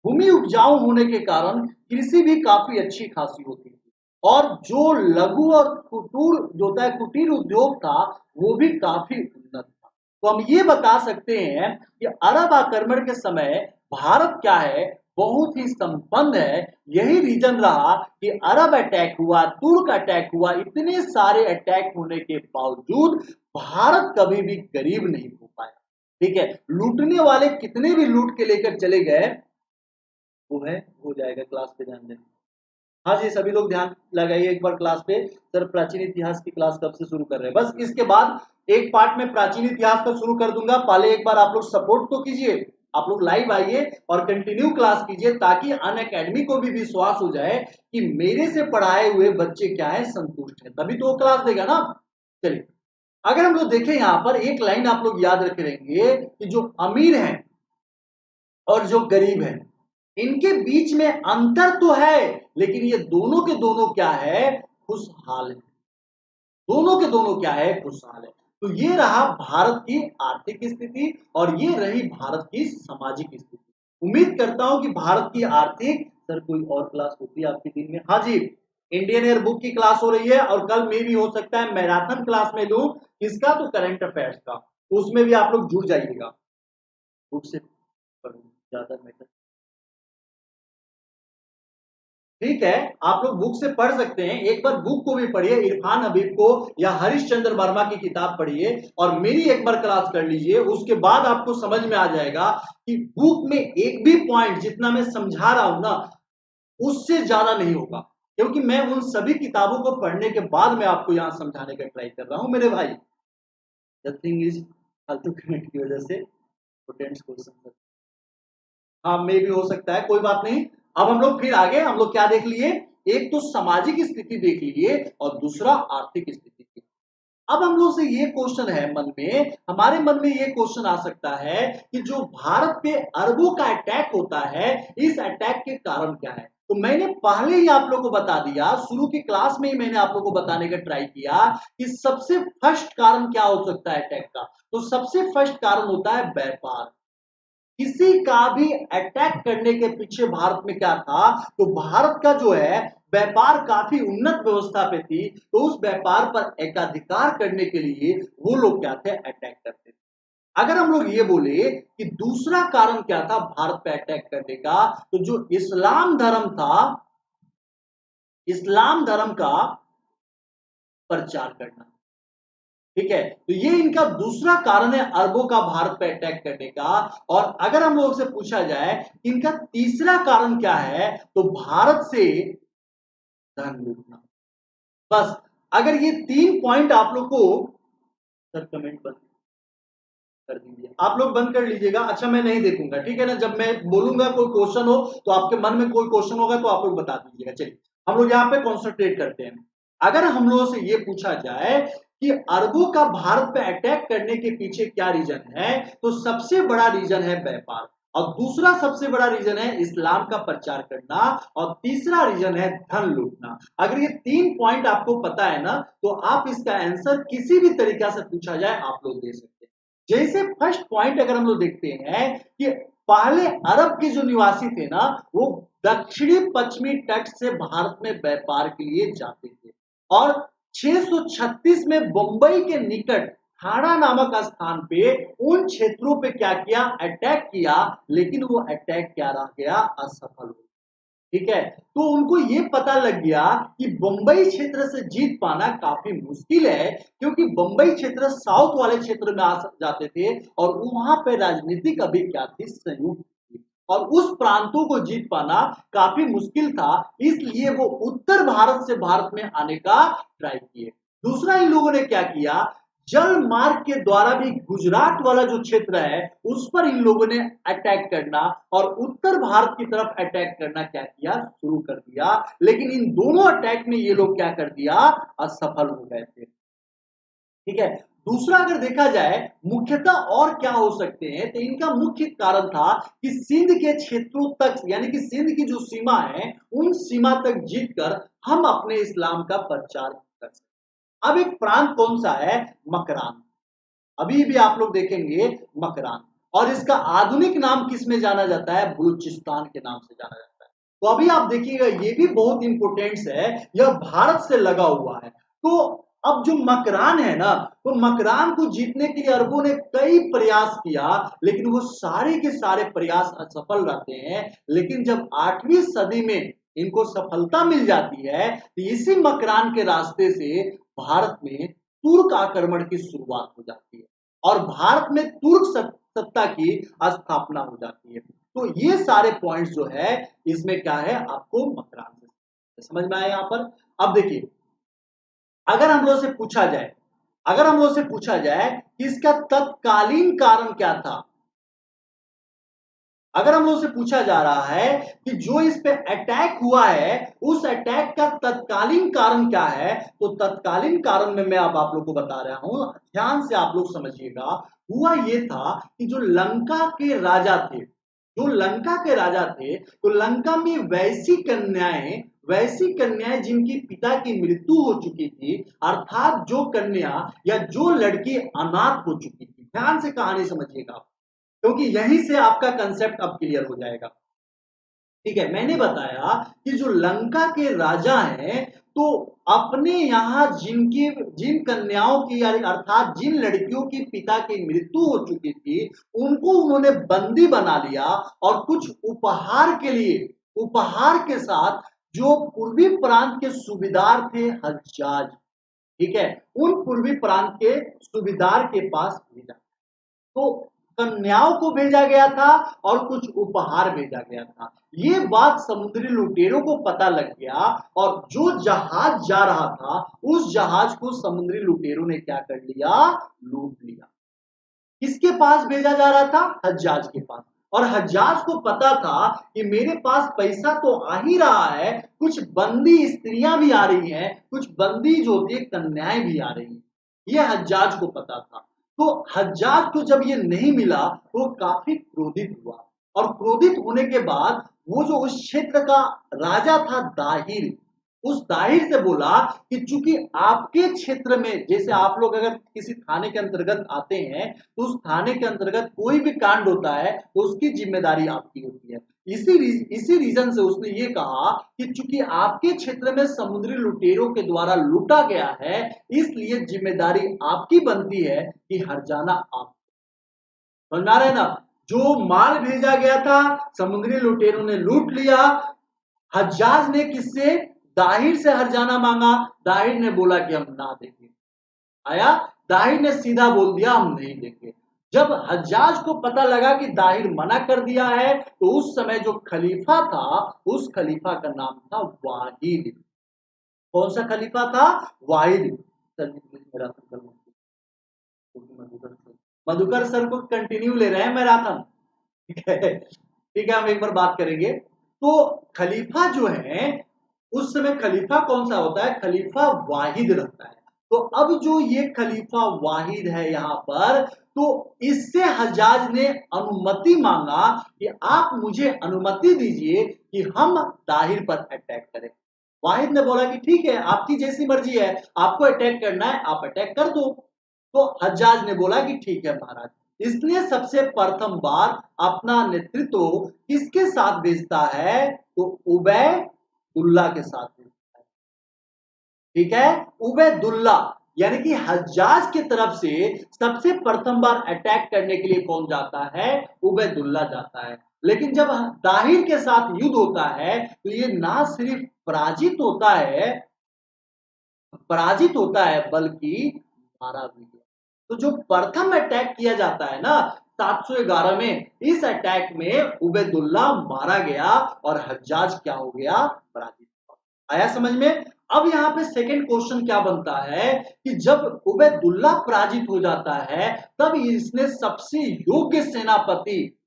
भूमि उपजाऊ होने के कारण कृषि भी काफी अच्छी खासी होती थी। और जो लघु और कुटीर उद्योग था वो भी काफी उन्नत था। तो हम ये बता सकते हैं कि अरब आक्रमण के समय भारत क्या है, बहुत ही संपन्न है। यही रीजन रहा कि अरब अटैक हुआ, तुर्क अटैक हुआ, इतने सारे अटैक होने के बावजूद भारत कभी भी गरीब नहीं हो पाया। ठीक है, लूटने वाले कितने भी लूट के लेकर चले गए, वो है, हो जाएगा क्लास पे ध्यान देना। हाँ जी, सभी लोग ध्यान लगाइए एक बार क्लास पे। सर प्राचीन इतिहास की क्लास कब से शुरू कर रहे हैं? बस इसके बाद एक पार्ट में प्राचीन इतिहास का शुरू कर दूंगा। पहले एक बार आप लोग सपोर्ट तो कीजिए, आप लोग लाइव आइए और कंटिन्यू क्लास कीजिए, ताकि अन अकेडमी को भी विश्वास हो जाए कि मेरे से पढ़ाए हुए बच्चे क्या है, संतुष्ट है, तभी तो वो क्लास देगा ना। चलिए, अगर हम लोग देखें यहाँ पर एक लाइन आप लोग याद रखे रहेंगे कि जो अमीर है और जो गरीब है, इनके बीच में अंतर तो है, लेकिन ये दोनों के दोनों क्या है, खुशहाल है। दोनों के दोनों क्या है, खुशहाल है। तो ये रहा भारत की आर्थिक स्थिति और ये रही भारत की सामाजिक स्थिति। उम्मीद करता हूं कि भारत की आर्थिक, सर कोई और क्लास होती है आपके दिन में? हाँ जी, इंडियन एयर बुक की क्लास हो रही है और कल में भी हो सकता है मैराथन क्लास में लूं, किसका, तो करंट अफेयर्स का, तो उसमें भी आप लोग जुड़ जाइएगा। बुक से पढ़ो, ज्यादा बेटर। ठीक है, आप लोग बुक से पढ़ सकते हैं, एक बार बुक को भी पढ़िए, इरफान हबीब को या हरिश्चंद्र वर्मा की किताब पढ़िए और मेरी एक बार क्लास कर लीजिए। उसके बाद आपको समझ में आ जाएगा कि बुक में एक भी पॉइंट जितना मैं समझा रहा हूं ना, उससे ज्यादा नहीं होगा, क्योंकि मैं उन सभी किताबों को पढ़ने के बाद मैं आपको यहां समझाने का ट्राई कर रहा हूं मेरे भाई। द थिंग इज, फालतू कमेंट की वजह से पोटेंट्स क्वेश्चन, हाँ मे भी हो सकता है, कोई बात नहीं। अब हम लोग फिर आगे हम लोग क्या देख लिए, एक तो सामाजिक स्थिति देख लिए और दूसरा आर्थिक स्थिति थी। अब हम लोग से ये क्वेश्चन है मन में, हमारे मन में ये क्वेश्चन आ सकता है कि जो भारत पे अरबों का अटैक होता है, इस अटैक के कारण क्या है? तो मैंने पहले ही आप लोगों को बता दिया, शुरू की क्लास में ही मैंने आप लोगों को बताने का ट्राई किया कि सबसे फर्स्ट कारण क्या हो सकता है अटैक का। तो सबसे फर्स्ट कारण होता है व्यापार। किसी का भी अटैक करने के पीछे भारत में क्या था, तो भारत का जो है व्यापार काफी उन्नत व्यवस्था पे थी, तो उस व्यापार पर एकाधिकार करने के लिए वो लोग क्या थे, अटैक करते थे। अगर हम लोग ये बोले कि दूसरा कारण क्या था भारत पे अटैक करने का, तो जो इस्लाम धर्म था, इस्लाम धर्म का प्रचार करना। ठीक है, तो ये इनका दूसरा कारण है अरबों का भारत पे अटैक करने का। और अगर हम लोग से पूछा जाए इनका तीसरा कारण क्या है, तो भारत से धन लूटना। बस, अगर ये तीन पॉइंट आप लोग को, सर कमेंट बंद कर दीजिए, आप लोग बंद कर लीजिएगा। अच्छा मैं नहीं देखूंगा, ठीक है ना, जब मैं बोलूंगा कोई क्वेश्चन हो तो आपके मन में कोई क्वेश्चन होगा तो आप लोग बता दीजिएगा। चलिए हम लोग यहाँ पे कॉन्सेंट्रेट करते हैं। अगर हम लोगों से ये पूछा जाए कि अरबों का भारत पे अटैक करने के पीछे क्या रीजन है, तो सबसे बड़ा रीजन है व्यापार, और दूसरा सबसे बड़ा रीजन है इस्लाम का प्रचार करना, और तीसरा रीजन है धन लूटना। अगर ये तीन पॉइंट आपको पता है ना, तो आप इसका आंसर किसी भी तरीका से पूछा जाए आप लोग दे सकते हैं। जैसे फर्स्ट पॉइंट अगर हम लोग देखते हैं कि पहले अरब के जो निवासी थे ना, वो दक्षिणी पश्चिमी तट से भारत में व्यापार के लिए जाते थे, और 636 में बंबई के निकट हाड़ा नामक स्थान पे उन क्षेत्रों पे क्या किया, अटैक किया, लेकिन वो अटैक क्या रह गया, असफल हो। ठीक है, तो उनको ये पता लग गया कि बंबई क्षेत्र से जीत पाना काफी मुश्किल है, क्योंकि बंबई क्षेत्र साउथ वाले क्षेत्र में आ जाते थे और वहां पे राजनीतिक अभी क्या थी, संयुक्त थी, और उस प्रांतों को जीत पाना काफी मुश्किल था। इसलिए वो उत्तर भारत से भारत में आने का ट्राई किए। दूसरा इन लोगों ने क्या किया, जल मार्ग के द्वारा भी गुजरात वाला जो क्षेत्र है उस पर इन लोगों ने अटैक करना और उत्तर भारत की तरफ अटैक करना क्या किया, शुरू कर दिया। लेकिन इन दोनों अटैक में ये लोग क्या कर दिया, असफल हो गए थे। ठीक है, दूसरा अगर देखा जाए मुख्यतः और क्या हो सकते हैं, तो इनका मुख्य कारण था कि सिंध के क्षेत्रों तक, यानी कि सिंध की जो सीमा है उन सीमा तक जीतकर हम अपने इस्लाम का प्रचार कर सकते। अब एक प्रांत कौन सा है, मकरान, अभी भी आप लोग देखेंगे मकरान, और इसका आधुनिक नाम किस में जाना जाता है, बलूचिस्तान के नाम से जाना जाता है। तो अभी आप देखिएगा ये भी बहुत इंपॉर्टेंट है, यह भारत से लगा हुआ है। तो अब जो मकरान है ना, तो मकरान को जीतने के लिए अरबों ने कई प्रयास किया, लेकिन वो सारे के सारे प्रयास असफल रहते हैं। लेकिन जब 8वीं सदी में इनको सफलता मिल जाती है, तो इसी मकरान के रास्ते से भारत में तुर्क आक्रमण की शुरुआत हो जाती है और भारत में तुर्क सत्ता की स्थापना हो जाती है। तो ये सारे पॉइंट्स जो है इसमें क्या है आपको मकरान से समझ में आया यहाँ पर। अब देखिए, अगर हम लोग से पूछा जाए, अगर हम लोग से पूछा जाए कि इसका तत्कालीन कारण क्या था, अगर हम लोग से पूछा जा रहा है कि जो इस पे अटैक हुआ है उस अटैक का तत्कालीन कारण क्या है, तो तत्कालीन कारण में मैं अब आप लोग को बता रहा हूं, ध्यान से आप लोग समझिएगा। हुआ ये था कि जो लंका के राजा थे, जो लंका के राजा थे, तो लंका में वैसी कन्याएं जिनकी पिता की मृत्यु हो चुकी थी, अर्थात जो कन्या या जो लड़की अनाथ हो चुकी थी। ध्यान से कहानी समझिएगा, क्योंकि यहीं से आपका कंसेप्ट अब क्लियर हो जाएगा। ठीक है, मैंने बताया कि जो लंका के राजा हैं, तो अपने यहाँ जिन कन्याओं की अर्थात जिन लड़कियों की पिता की मृत्यु हो चुकी थी, उनको उन्होंने बंदी बना लिया और कुछ उपहार के लिए, उपहार के साथ जो पूर्वी प्रांत के सूबेदार थे हज्जाज, ठीक है, उन पूर्वी प्रांत के सूबेदार के पास भेजा। तो कन्याओं को भेजा गया था और कुछ उपहार भेजा गया था। ये बात समुद्री लुटेरों को पता लग गया और जो जहाज जा रहा था उस जहाज को समुद्री लुटेरों ने क्या कर लिया, लूट लिया। किसके पास भेजा जा रहा था, हज्जाज के पास। और हज्जाज को पता था कि मेरे पास पैसा तो आ ही रहा है, कुछ बंदी स्त्रियां भी आ रही हैं, कुछ बंदी जो होती है कन्याएं भी आ रही हैं, ये हज्जाज को पता था। तो हज्जाज को जब ये नहीं मिला तो काफी क्रोधित हुआ और क्रोधित होने के बाद वो जो उस क्षेत्र का राजा था दाहिर, उस दाहिर से बोला कि चूंकि आपके क्षेत्र में, जैसे आप लोग अगर किसी थाने के अंतर्गत आते हैं तो उस थाने के अंतर्गत कोई भी कांड होता है तो उसकी जिम्मेदारी आपकी होती है। इसी रीजन से उसने ये कहा कि चूंकि आपके क्षेत्र में समुद्री लुटेरों के द्वारा लूटा गया है, इसलिए जिम्मेदारी आपकी बनती है कि हर्जाना आप, समझ में आ रहा है ना। जो माल भेजा गया था समुद्री लुटेरों ने लूट लिया। हज्जाज ने किससे, दाहिर से हर्जाना मांगा, दाहिर ने बोला कि हम ना देंगे। आया, दाहिर ने सीधा बोल दिया हम नहीं देंगे। जब हज्जाज को पता लगा कि दाहिर मना कर दिया है, तो उस समय जो खलीफा था उस खलीफा का नाम था वाहिद। कौन सा खलीफा था, वाहिद। मधुकर सर को कंटिन्यू ले रहे हैं मैराथन, ठीक है, ठीक है, हम एक बार बात करेंगे। तो खलीफा जो है उस समय खलीफा कौन सा होता है, खलीफा वाहिद रहता है। तो अब जो ये खलीफा वाहिद है यहाँ पर, तो इससे हज्जाज ने अनुमति मांगा कि आप मुझे अनुमति दीजिए कि हम दाहिर पर अटैक करें। वाहिद ने बोला कि ठीक है, आपकी जैसी मर्जी है, आपको अटैक करना है आप अटैक कर दो। तो हज्जाज ने बोला कि ठीक है महाराज। इसलिए सबसे प्रथम बार अपना नेतृत्व किसके साथ भेजता है, तो उबैदुल्ला के साथ भेजता है। ठीक है, उबैदुल्ला, यानी कि हज्जाज की तरफ से सबसे प्रथम बार अटैक करने के लिए कौन जाता है, उबैदुल्ला जाता है। लेकिन जब दाहिर के साथ युद्ध होता है तो ये ना सिर्फ पराजित होता है बल्कि मारा भी गया। तो जो प्रथम अटैक किया जाता है ना 711 में, इस अटैक में उबैदुल्ला मारा गया और हज्जाज क्या हो गया, पराजित। आया समझ में। अब यहाँ पे सेकंड क्वेश्चन क्या बनता है कि जब उबैदुल्ला पराजित हो जाता है तब इसने सबसे योग्य सेनापति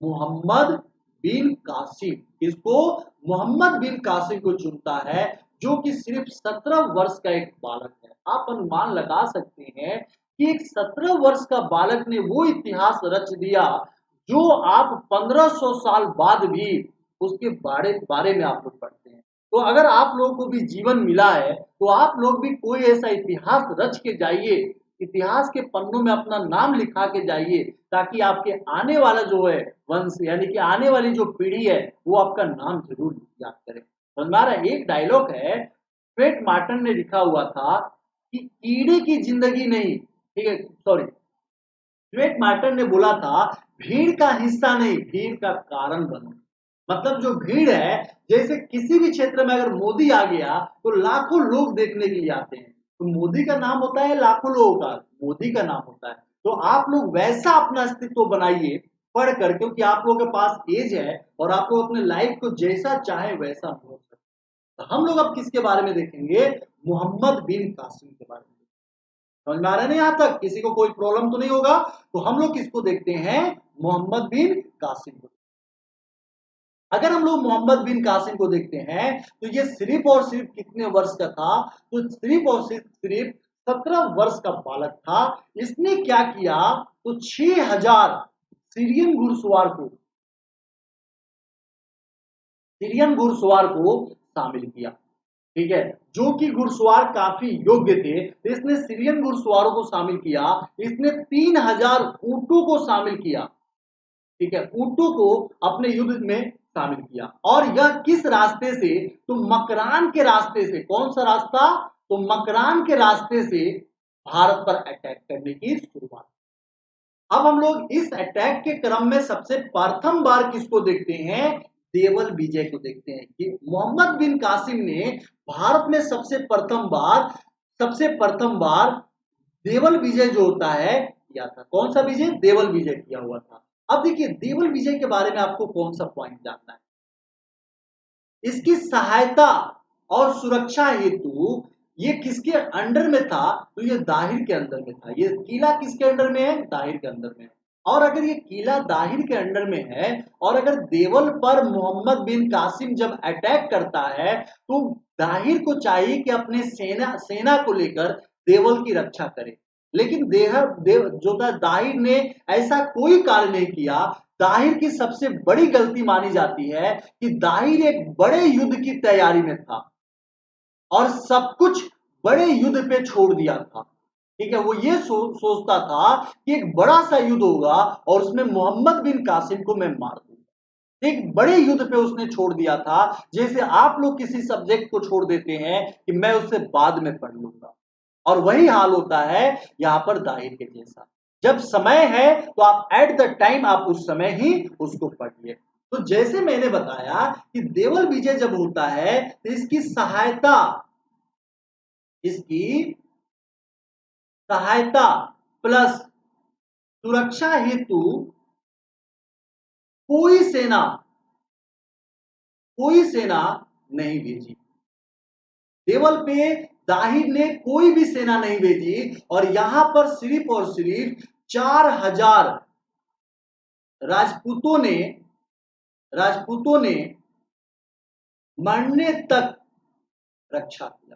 मोहम्मद बिन कासिम, इसको मोहम्मद बिन कासिम को चुनता है, जो कि सिर्फ 17 वर्ष का एक बालक है। आप अनुमान लगा सकते हैं कि एक 17 वर्ष का बालक ने वो इतिहास रच दिया जो आप 1500 साल बाद भी उसके बारे बारे में आप लोग पढ़ते हैं। तो अगर आप लोगों को भी जीवन मिला है तो आप लोग भी कोई ऐसा इतिहास रच के जाइए इतिहास के पन्नों में अपना नाम लिखा के जाइए, ताकि आपके आने वाला जो है वंश, यानी कि आने वाली जो पीढ़ी है, वो आपका नाम जरूर याद करे। समझ में आ रहा है? एक डायलॉग है, स्टुअर्ट मार्टन ने लिखा हुआ था कि कीड़े की जिंदगी नहीं, ठीक है, सॉरी, स्टुअर्ट मार्टन ने बोला था, भीड़ का हिस्सा नहीं, भीड़ का कारण बनो। मतलब जो भीड़ है, जैसे किसी भी क्षेत्र में अगर मोदी आ गया तो लाखों लोग देखने के लिए आते हैं, तो मोदी का नाम होता है लाखों लोगों का, मोदी का नाम होता है। तो आप लोग वैसा अपना अस्तित्व बनाइए पढ़ कर, क्योंकि आप लोगों के पास एज है और आप लोग अपने लाइफ को जैसा चाहे वैसा हो सकते। तो हम लोग अब किसके बारे में देखेंगे? मोहम्मद बिन कासिम के बारे में। समझ में आ रहा है ना? यहां तक किसी को कोई प्रॉब्लम तो नहीं होगा? तो हम लोग किसको देखते हैं? मोहम्मद बिन कासिम को। अगर हम लोग मोहम्मद बिन कासिम को देखते हैं तो ये सिर्फ और सिर्फ कितने वर्ष का था? तो सिर्फ और सिर्फ 17 वर्ष का बालक था। इसने क्या किया? तो 6000 सीरियन घुड़सवार को शामिल किया। ठीक है, जो कि घुड़सवार काफी योग्य थे, तो इसने सीरियन घुड़सवारों को शामिल किया। इसने 3000 ऊंटों को शामिल किया। ठीक है, ऊंटों को अपने युद्ध में शामिल किया। और यह किस रास्ते से? तो मकरान के रास्ते से। कौन सा रास्ता? तो मकरान के रास्ते से भारत पर अटैक करने की शुरुआत। अब हम लोग इस अटैक के क्रम में सबसे प्रथम बार किसको देखते हैं? देवल विजय को देखते हैं कि मोहम्मद बिन कासिम ने भारत में सबसे प्रथम बार देवल विजय जो होता है किया था। कौन सा विजय? देवल विजय किया हुआ था। अब देखिए, देवल विजय के बारे में आपको कौन सा पॉइंट जानना है? इसकी सहायता और सुरक्षा हेतु ये किसके अंडर में था? तो ये दाहिर के अंदर में था। ये किला किसके अंडर में है? दाहिर के अंदर में है। और अगर ये किला दाहिर के अंडर में है और अगर देवल पर मोहम्मद बिन कासिम जब अटैक करता है, तो दाहिर को चाहिए कि अपने सेना को लेकर देवल की रक्षा करे। लेकिन जो था दाहिर ने ऐसा कोई कार्य नहीं किया। दाहिर की सबसे बड़ी गलती मानी जाती है कि दाहिर एक बड़े युद्ध की तैयारी में था और सब कुछ बड़े युद्ध पे छोड़ दिया था। ठीक है, वो ये सोचता था कि एक बड़ा सा युद्ध होगा और उसमें मोहम्मद बिन कासिम को मैं मार दूंगा। एक बड़े युद्ध पे उसने छोड़ दिया था, जैसे आप लोग किसी सब्जेक्ट को छोड़ देते हैं कि मैं उससे बाद में पढ़ लूंगा। और वही हाल होता है यहां पर दाहिर के जैसा। जब समय है तो आप एट द टाइम आप उस समय ही उसको पढ़िए। तो जैसे मैंने बताया कि देवल विजय जब होता है तो इसकी सहायता प्लस सुरक्षा हेतु कोई सेना नहीं भेजी। देवल पे दाहिर ने कोई भी सेना नहीं भेजी और यहां पर सिर्फ और सिर्फ 4000 राजपूतों ने मरने तक रक्षा किया।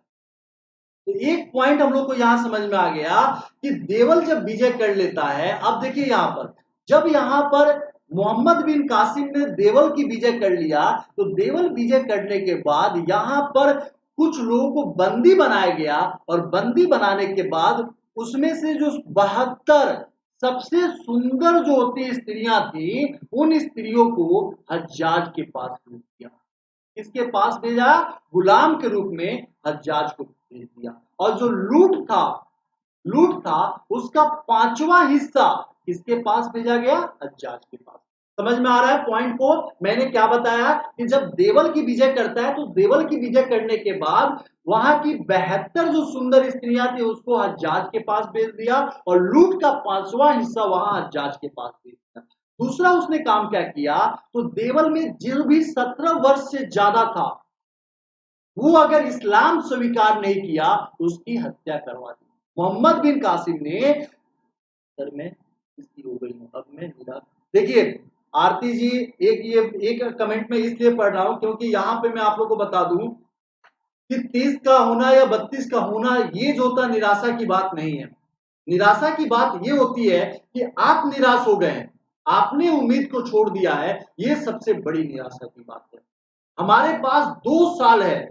तो एक पॉइंट हम लोग को यहां समझ में आ गया कि देवल जब विजय कर लेता है। अब देखिए यहां पर, जब यहां पर मोहम्मद बिन कासिम ने देवल की विजय कर लिया, तो देवल विजय करने के बाद यहां पर कुछ लोगों को बंदी बनाया गया और बंदी बनाने के बाद उसमें से जो 72 सबसे सुंदर जो होती स्त्रियां थी, उन स्त्रियों को हज्जाज के पास भेज दिया। किसके पास भेजा? गुलाम के रूप में हज्जाज को भेज दिया। और जो लूट था उसका 5वां हिस्सा किसके पास भेजा गया? हज्जाज के पास। समझ में आ रहा है पॉइंट को? मैंने क्या बताया कि जब देवल की विजय करता है तो देवल की विजय करने के बाद वहां की 72 जो सुंदर स्त्रियां थी उसको हज्जाज के पास भेज दिया और लूट का 5वां हिस्सा वहां हज्जाज के पास भेज दिया। दूसरा उसने काम क्या किया? तो देवल में जो भी 17 वर्ष से ज्यादा था, वो अगर इस्लाम स्वीकार नहीं किया तो उसकी हत्या करवा दी। मोहम्मद बिन कासिम ने, सर मैं इसकी हो गई हूं, अब मैं निराश। देखिए आरती जी, एक कमेंट में इसलिए पढ़ रहा हूं क्योंकि यहां पे मैं आप लोगों को बता दूं कि 30 का होना या 32 का होना ये जो होता निराशा की बात नहीं है। निराशा की बात ये होती है कि आप निराश हो गए हैं, आपने उम्मीद को छोड़ दिया है, ये सबसे बड़ी निराशा की बात है। हमारे पास 2 साल है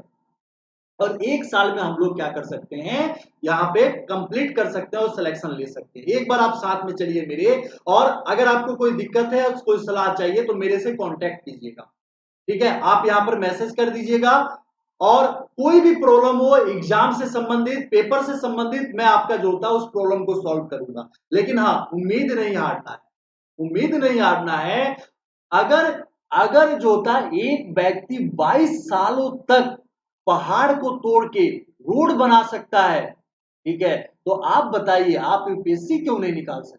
और 1 साल में हम लोग क्या कर सकते हैं, यहाँ पे कंप्लीट कर सकते हैं और सिलेक्शन ले सकते हैं। एक बार आप साथ में चलिए मेरे, और अगर आपको कोई दिक्कत है, कोई सलाह चाहिए तो मेरे से कांटेक्ट कीजिएगा, ठीक है। आप यहाँ पर मैसेज कर दीजिएगा, और कोई भी प्रॉब्लम हो एग्जाम से संबंधित, पेपर से संबंधित, मैं आपका जो होता है उस प्रॉब्लम को सॉल्व करूंगा। लेकिन हाँ, उम्मीद नहीं हारना है, उम्मीद नहीं हारना है। अगर अगर जो होता है एक व्यक्ति 22 सालों तक पहाड़ को तोड़ के रोड बना सकता है, ठीक है, तो आप बताइए आप यूपीएससी क्यों नहीं निकाल सकते?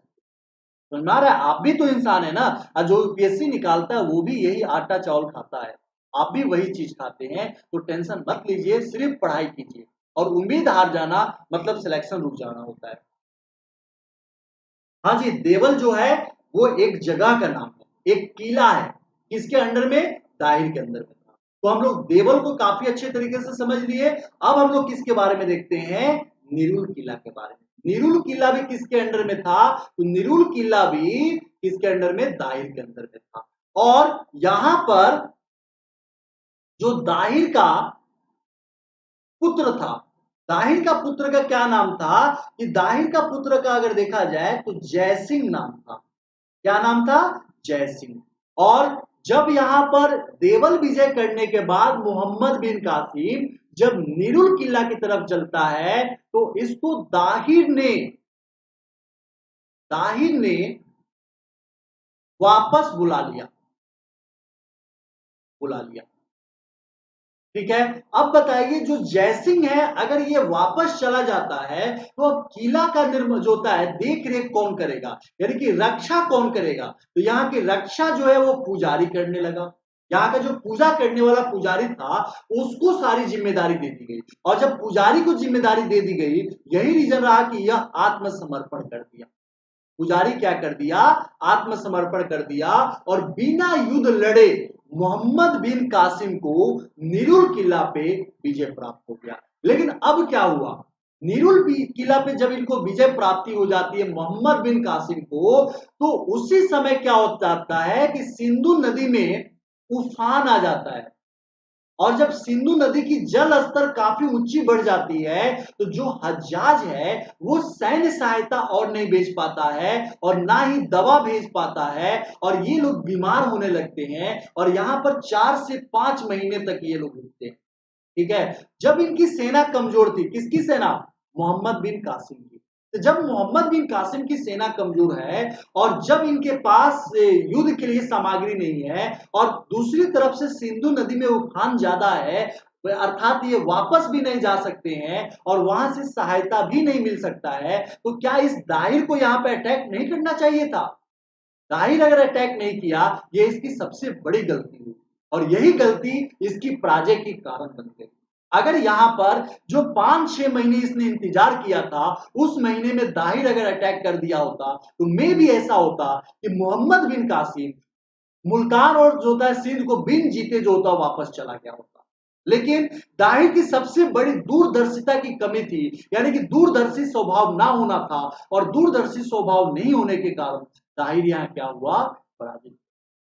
समझ में आ रहा है? आप भी तो इंसान है ना, और जो यूपीएससी निकालता है वो भी यही आटा चावल खाता है, आप भी वही चीज खाते हैं। तो टेंशन मत लीजिए, सिर्फ पढ़ाई कीजिए, और उम्मीद हार जाना मतलब सिलेक्शन रुक जाना होता है। हाँ जी, देवल जो है वो एक जगह का नाम है, एक किला है, किसके अंडर में? दाहिर के अंदर में था। तो हम लोग देवल को काफी अच्छे तरीके से समझ लिए। अब हम लोग किसके बारे में देखते हैं? निरुल किला के बारे में। निरुल किला भी किसके अंडर में था? तो निरुल किला भी किसके अंडर में? दाहिर के अंदर में था। और यहां पर जो दाहिर का पुत्र था, दाहिर का पुत्र का क्या नाम था? कि दाहिर का पुत्र का अगर देखा जाए तो जयसिंह नाम था। क्या नाम था? जयसिंह। और जब यहां पर देवल विजय करने के बाद मोहम्मद बिन कासिम जब निरुल किला की तरफ चलता है, तो इसको दाहिर ने वापस बुला लिया, ठीक है। अब बताइए जो जयसिंह है, अगर ये वापस चला जाता है, तो अब किला का निर्माण जो होता है देख रेख कौन करेगा, यानी कि रक्षा कौन करेगा? तो यहाँ की रक्षा जो है वो पुजारी करने लगा। यहाँ का जो पूजा करने वाला पुजारी था उसको सारी जिम्मेदारी दे दी गई, और जब पुजारी को जिम्मेदारी दे दी गई, यही रीजन रहा कि यह आत्मसमर्पण कर दिया। पुजारी क्या कर दिया? आत्मसमर्पण कर दिया, और बिना युद्ध लड़े मोहम्मद बिन कासिम को निरुल किला पे विजय प्राप्त हो गया। लेकिन अब क्या हुआ? निरुल किला पे जब इनको विजय प्राप्ति हो जाती है मोहम्मद बिन कासिम को, तो उसी समय क्या हो जाता है कि सिंधु नदी में उफान आ जाता है। और जब सिंधु नदी की जल स्तर काफी ऊंची बढ़ जाती है, तो जो हज्जाज है वो सैन्य सहायता और नहीं भेज पाता है, और ना ही दवा भेज पाता है, और ये लोग बीमार होने लगते हैं, और यहां पर 4 से 5 महीने तक ये लोग रुकते हैं, ठीक है। जब इनकी सेना कमजोर थी, किसकी सेना? मोहम्मद बिन कासिम की। तो जब मोहम्मद बिन कासिम की सेना कमजोर है, और जब इनके पास युद्ध के लिए सामग्री नहीं है, और दूसरी तरफ से सिंधु नदी में उफान ज्यादा है, अर्थात ये वापस भी नहीं जा सकते हैं, और वहां से सहायता भी नहीं मिल सकता है, तो क्या इस दाहिर को यहाँ पे अटैक नहीं करना चाहिए था? दाहिर अगर अटैक नहीं किया, ये इसकी सबसे बड़ी गलती हुई, और यही गलती इसकी पराजय के कारण बन गई। अगर यहां पर जो 5-6 महीने इसने इंतजार किया था, उस महीने में दाहिर अगर अटैक कर दिया होता, तो मे भी ऐसा होता कि मोहम्मद बिन कासिम मुल्तान और जो होता है सिंध को बिन जीते जो होता वापस चला गया होता। लेकिन दाहिर की सबसे बड़ी दूरदर्शिता की कमी थी, यानी कि दूरदर्शी स्वभाव ना होना था, और दूरदर्शी स्वभाव नहीं होने के कारण दाहिर यहां क्या हुआ? पराजित।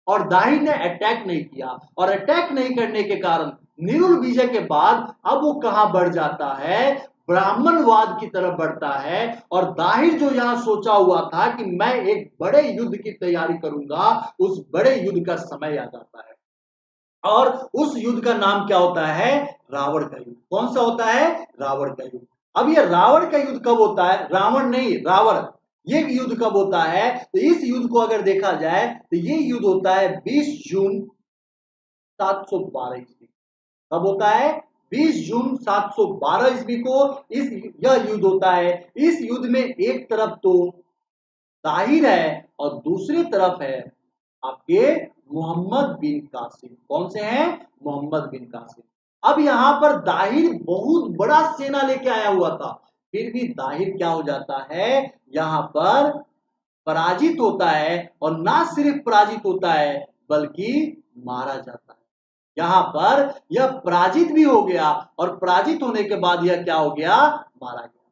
और दाहिर ने अटैक नहीं किया, और अटैक नहीं करने के कारण निरुल विजय के बाद अब वो कहां बढ़ जाता है? ब्राह्मणवाद की तरफ बढ़ता है। और दाहिर जो यहां सोचा हुआ था कि मैं एक बड़े युद्ध की तैयारी करूंगा, उस बड़े युद्ध का समय आ जाता है, और उस युद्ध का नाम क्या होता है? रावण का युद्ध। कौन सा होता है? रावण का युद्ध। अब ये रावण का युद्ध कब होता है? रावण नहीं, रावण। ये युद्ध कब होता है? तो इस युद्ध को अगर देखा जाए तो ये युद्ध होता है 20 जून 712 ईस्वी। कब होता है? 20 जून 712 ईस्वी को इस यह युद्ध होता है। इस युद्ध में एक तरफ तो ताहिर है, और दूसरी तरफ है आपके मोहम्मद बिन कासिम। कौन से हैं? मोहम्मद बिन कासिम। अब यहां पर दाहिर बहुत बड़ा सेना लेके आया हुआ था, फिर भी दाहिर क्या हो जाता है? यहां पर पराजित होता है, और ना सिर्फ पराजित होता है बल्कि मारा जाता है। यहां पर यह पराजित भी हो गया, और पराजित होने के बाद यह क्या हो गया? मारा गया।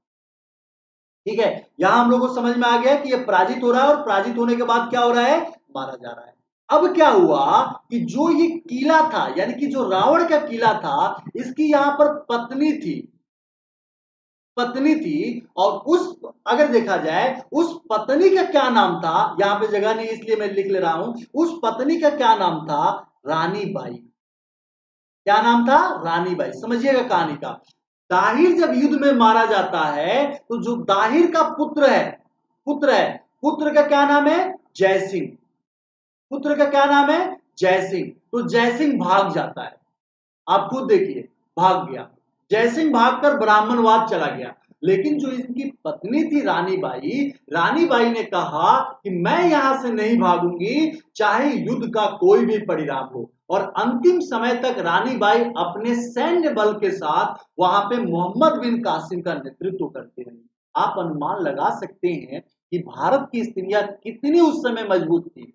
ठीक है, यहां हम लोग को समझ में आ गया कि यह पराजित हो रहा है, और पराजित होने के बाद क्या हो रहा है? मारा जा रहा है। अब क्या हुआ कि जो ये किला था, यानी कि जो रावण का किला था, इसकी यहां पर पत्नी थी। और उस, अगर देखा जाए, उस पत्नी का क्या नाम था, यहां पे जगह नहीं इसलिए मैं लिख ले रहा हूं, उस पत्नी का क्या नाम था, रानी बाई। क्या नाम था, रानी बाई। समझिएगा कहानी का। दाहिर जब युद्ध में मारा जाता है तो जो दाहिर का पुत्र का क्या नाम है, जय सिंह। पुत्र का क्या नाम है, जय सिंह। तो जय सिंह भाग जाता है, आप खुद देखिए, भाग गया। जयसिंह भागकर ब्राह्मणवाद चला गया। लेकिन जो इनकी पत्नी थी रानी बाई ने कहा कि मैं यहां से नहीं भागूंगी, चाहे युद्ध का कोई भी परिणाम हो। और अंतिम समय तक रानी बाई अपने सैन्य बल के साथ वहां पे मोहम्मद बिन कासिम का नेतृत्व करती रही। आप अनुमान लगा सकते हैं कि भारत की स्त्रियां कितनी उस समय मजबूत थी,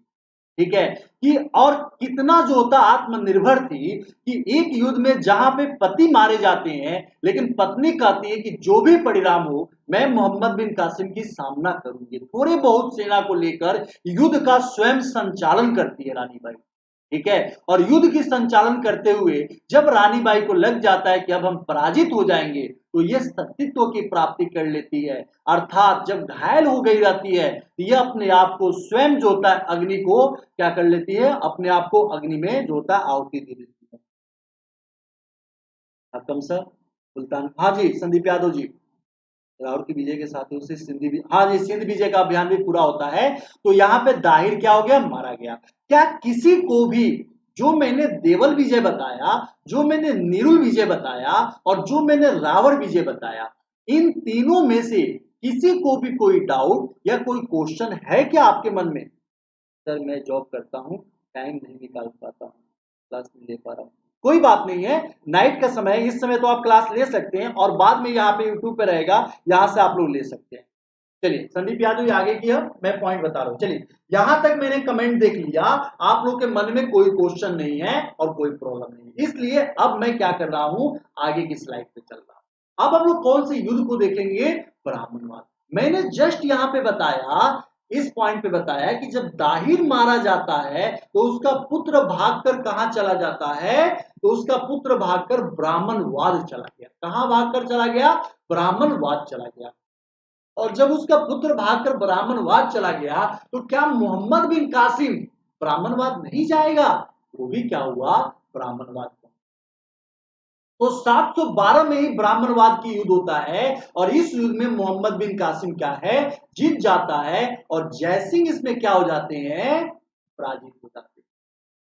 ठीक है, कि और कितना जो होता आत्मनिर्भर थी, कि एक युद्ध में जहां पे पति मारे जाते हैं, लेकिन पत्नी कहती है कि जो भी परिणाम हो मैं मोहम्मद बिन कासिम की सामना करूंगी। थोड़े बहुत सेना को लेकर युद्ध का स्वयं संचालन करती है रानी बाई, ठीक है। और युद्ध की संचालन करते हुए जब रानी बाई को लग जाता है कि अब हम पराजित हो जाएंगे, तो ये सतीत्व की प्राप्ति कर लेती है। अर्थात जब घायल हो गई रहती है तो ये अपने आप को स्वयं जो होता है अग्नि को क्या कर लेती है, अपने आप को अग्नि में जो होता है आहुति दे देती है। खत्म सर। सुल्तान, हाँ जी, संदीप यादव जी। राहुल की विजय के साथ ही उसे सिंधी भी, हाँ जी, सिंध विजय का अभियान भी पूरा होता है। तो यहाँ पे दाहिर क्या हो गया, मारा गया। क्या किसी को भी, जो मैंने देवल विजय बताया, जो मैंने नीरुल विजय बताया, और जो मैंने रावण विजय बताया, इन तीनों में से किसी को भी कोई डाउट या कोई क्वेश्चन है क्या आपके मन में? सर मैं जॉब करता हूँ, टाइम नहीं निकाल पाता हूँ, क्लास नहीं ले पा रहा हूँ। कोई बात नहीं है, नाइट का समय है, इस समय तो आप क्लास ले सकते हैं, और बाद में यहाँ पे यूट्यूब पे रहेगा, यहाँ से आप लोग ले सकते हैं। चलिए संदीप यादव जी आगे की, अब मैं पॉइंट बता रहा हूँ। चलिए यहां तक मैंने कमेंट देख लिया, आप लोग के मन में कोई क्वेश्चन नहीं है और कोई प्रॉब्लम नहीं है, इसलिए अब मैं क्या कर रहा हूं, आगे की स्लाइड पे चल रहा हूं। अब हम लोग कौन से युद्ध को देखेंगे, ब्राह्मणवाद। मैंने जस्ट यहां पे बताया, इस पॉइंट पे बताया कि जब दाहिर मारा जाता है तो उसका पुत्र भागकर कहां चला जाता है, तो उसका पुत्र भागकर ब्राह्मणवाद चला गया। कहां भागकर चला गया, ब्राह्मणवाद चला गया। और जब उसका पुत्र भागकर ब्राह्मणवाद चला गया, तो क्या मोहम्मद बिन कासिम ब्राह्मणवाद नहीं जाएगा? वो भी क्या हुआ, ब्राह्मणवाद। तो 712 में ही ब्राह्मणवाद की युद्ध होता है, और इस युद्ध में मोहम्मद बिन कासिम क्या है, जीत जाता है, और जयसिंह इसमें क्या हो जाते हैं, पराजित हो जाते हैं।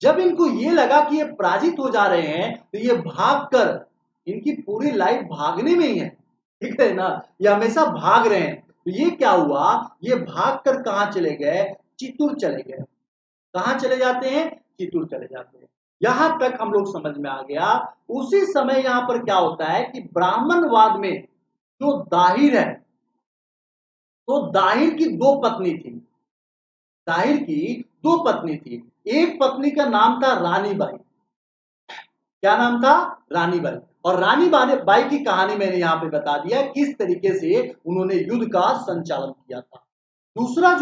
जब इनको ये लगा कि ये पराजित हो जा रहे हैं, तो ये भागकर, इनकी पूरी लाइफ भागने में ही है, ठीक है ना, ये हमेशा भाग रहे हैं। तो ये क्या हुआ, ये भागकर कहां चले गए, चित्तूर चले गए। कहां चले जाते हैं, चित्तूर चले जाते हैं। यहां तक हम लोग समझ में आ गया। उसी समय यहां पर क्या होता है कि ब्राह्मणवाद में जो दाहिर है, तो दाहिर की दो पत्नी थी, दाहिर की दो पत्नी थी। एक पत्नी का नाम था रानी बाई। क्या नाम था, रानी बाई। और रानी बाई की कहानी मैंने यहां पे बता दिया, किस तरीके से उन्होंने युद्ध का संचालन किया था। दूसरा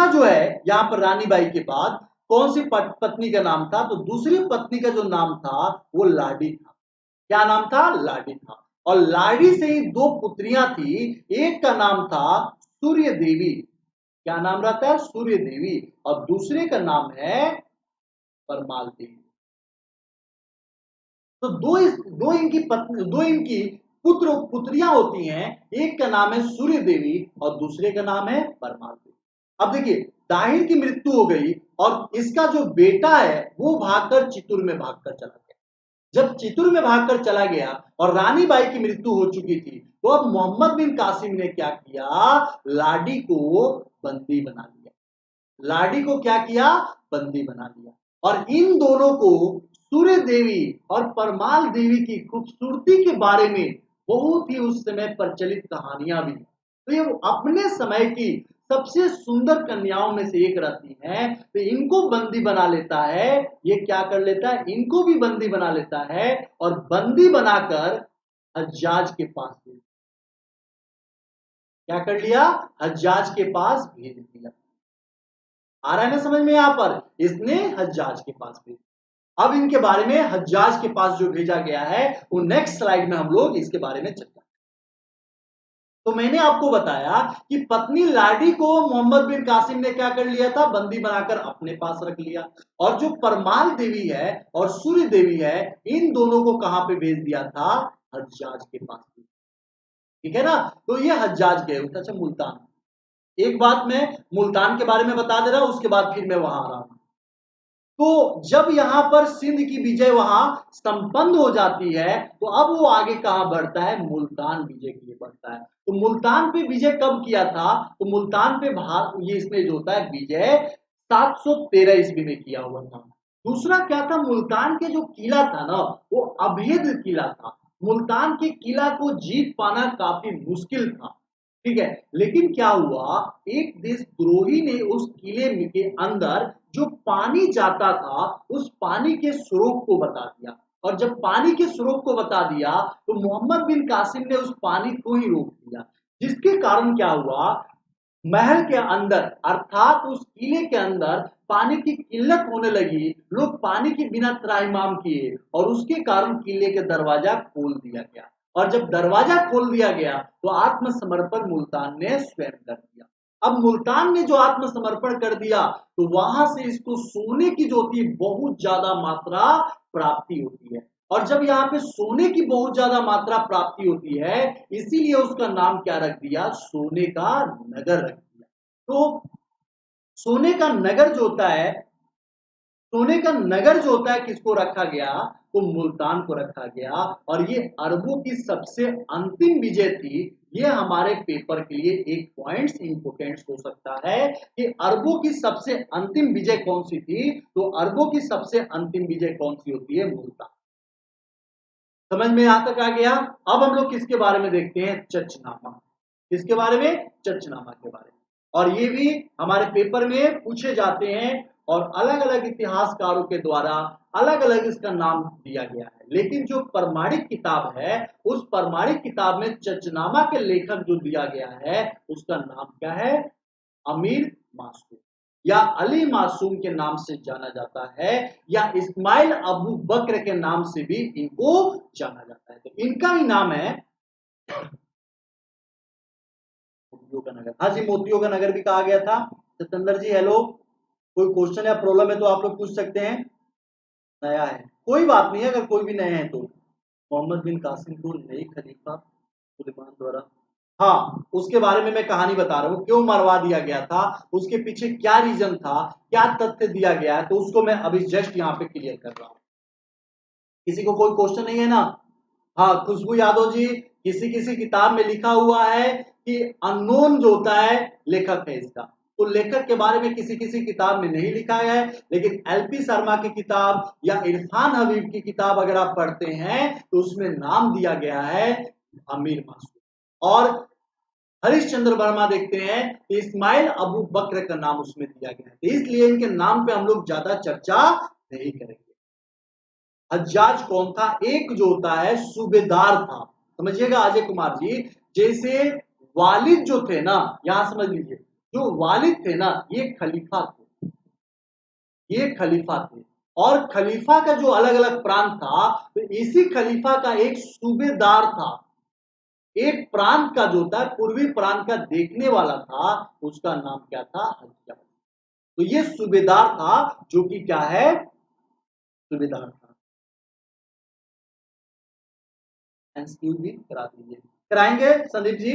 जो है यहां पर रानी बाई के बाद कौन सी पत्नी का नाम था, तो दूसरी पत्नी का जो नाम था वो लाडी था। क्या नाम था, लाडी था। और लाडी से ही दो पुत्रियां थी। एक का नाम था सूर्य देवी। क्या नाम रहता है, सूर्य देवी। और दूसरे का नाम है परमाल देवी। तो दो इनकी पुत्रियां होती हैं। एक का नाम है सूर्य देवी और दूसरे का नाम है परमाल देवी। अब देखिए, दाहिर की मृत्यु हो गई, और इसका जो बेटा है वो भागकर चित्तूर में भागकर चला गया। जब चित्तूर में भागकर चला गया और रानी बाई की मृत्यु हो चुकी थी, तो अब मोहम्मद बिन कासिम ने क्या किया, लाडी को बंदी बना लिया। लाडी को क्या किया, बंदी बना लिया। और इन दोनों को सूर्य देवी और परमाल देवी की खूबसूरती के बारे में बहुत ही उस समय प्रचलित कहानियां भी। तो ये अपने समय की सबसे सुंदर कन्याओं में से एक रहती हैं। तो इनको बंदी बना लेता है, ये क्या कर लेता है, इनको भी बंदी बना लेता है, और बंदी बनाकर हज्जाज के पास भेज, क्या कर लिया, हज्जाज के पास भेज दिया। आ रहा है ना समझ में यहाँ पर? इसने हज्जाज के पास भेजा। अब इनके बारे में हज्जाज के पास जो भेजा गया है वो नेक्स्ट स्लाइड में हम लोग इसके बारे में चर्चा। तो मैंने आपको बताया कि पत्नी लाडी को मोहम्मद बिन कासिम ने क्या कर लिया था, बंदी बनाकर अपने पास रख लिया। और जो परमाल देवी है और सूर्य देवी है, इन दोनों को कहां पे भेज दिया था, हज्जाज के पास। ठीक है ना? तो ये हज्जाज गए। अच्छा, मुल्तान, एक बात मैं मुल्तान के बारे में बता दे रहा हूं, उसके बाद फिर मैं वहां आ रहा हूं। तो जब यहां पर सिंध की विजय वहां संपन्न हो जाती है, तो अब वो आगे कहां बढ़ता है, मुल्तान विजय के लिए बढ़ता है। तो मुल्तान पे विजय कब किया था, तो मुल्तान पे ये इसमें जो होता है विजय 713 ईस्वी में किया हुआ था। दूसरा क्या था, मुल्तान के जो किला था ना, वो अभेद किला था। मुल्तान के किला को जीत पाना काफी मुश्किल था। ठीक है, लेकिन क्या हुआ, एक देशद्रोही ने उस किले के अंदर जो पानी जाता था, उस पानी के स्रोत को बता दिया। और जब पानी के स्रोत को बता दिया, तो मोहम्मद बिन कासिम ने उस पानी को ही रोक दिया। जिसके कारण क्या हुआ, महल के अंदर अर्थात उस किले के अंदर पानी की किल्लत होने लगी। लोग पानी के बिना त्राहिमाम किए और उसके कारण किले के दरवाजा खोल दिया गया। और जब दरवाजा खोल दिया गया तो आत्मसमर्पण मुल्तान ने स्वयं कर दिया। अब मुल्तान ने जो आत्मसमर्पण कर दिया, तो वहां से इसको सोने की जो होती है बहुत ज्यादा मात्रा प्राप्ति होती है। और जब यहाँ पे सोने की बहुत ज्यादा मात्रा प्राप्ति होती है, इसीलिए उसका नाम क्या रख दिया, सोने का नगर रख दिया। तो सोने का नगर जो होता है, सोने का नगर जो होता है किसको रखा गया, तो मुल्तान को रखा गया। और ये अरबों की सबसे अंतिम विजय थी। ये हमारे पेपर के लिए एक पॉइंट्स इंपोर्टेंट हो सकता है कि अरबों की सबसे अंतिम विजय कौन सी थी। तो अरबों की सबसे अंतिम विजय कौन सी होती है, मुल्तान। समझ में यहां तक आ गया। अब हम लोग किसके बारे में देखते हैं, चचनामा। किसके बारे में, चचनामा के बारे में। और ये भी हमारे पेपर में पूछे जाते हैं और अलग अलग इतिहासकारों के द्वारा अलग अलग इसका नाम दिया गया है। लेकिन जो प्रमाणिक किताब है, उस प्रमाणिक किताब में चचनामा के लेखक जो दिया गया है, उसका नाम क्या है, अमीर मासूम या अली मासूम के नाम से जाना जाता है, या इस्माइल अबू बकर के नाम से भी इनको जाना जाता है। तो इनका ही नाम है मोतियों का नगर। हाँ जी, मोतियों का नगर भी कहा गया था। सतेंद्र जी हेलो, कोई क्वेश्चन या प्रॉब्लम है तो आप लोग पूछ सकते हैं। नया है, कोई बात नहीं है, अगर कोई भी नया है तो। मोहम्मद बिन कासिम को नई खलीफा सुलेमान द्वारा, हाँ उसके बारे में मैं कहानी बता रहा हूँ, क्यों मरवा दिया गया था, उसके पीछे क्या रीजन था, क्या तथ्य दिया गया है, तो उसको मैं अभी जस्ट यहाँ पे क्लियर कर रहा हूँ। किसी को कोई क्वेश्चन नहीं है ना? हाँ खुशबू यादव जी, किसी किसी किताब में लिखा हुआ है कि अननोन जो होता है लेखक है इसका। तो लेखक के बारे में किसी किसी किताब में नहीं लिखा है, लेकिन एलपी शर्मा की किताब या इरफान हबीब की किताब अगर आप पढ़ते हैं तो उसमें नाम दिया गया है अमीर मासूम। और हरिश्चंद्र वर्मा देखते हैं कि इस्माइल अबू बकर का नाम उसमें दिया गया है, तो इसलिए इनके नाम पे हम लोग ज्यादा चर्चा नहीं करेंगे। हज्जाज कौन था, एक जो होता है सूबेदार था। समझिएगा अजय कुमार जी, जैसे वालिद जो थे ना, यहां समझ लीजिए, जो वालिद थे ना ये खलीफा थे, ये खलीफा थे। और खलीफा का जो अलग अलग प्रांत था, तो इसी खलीफा का एक सूबेदार था। एक प्रांत का जो था, पूर्वी प्रांत का देखने वाला था, उसका नाम क्या था, हज्जाज। तो ये सूबेदार था, जो कि क्या है, सूबेदार था। एमसीक्यू भी करा दीजिए, कराएंगे संदीप जी।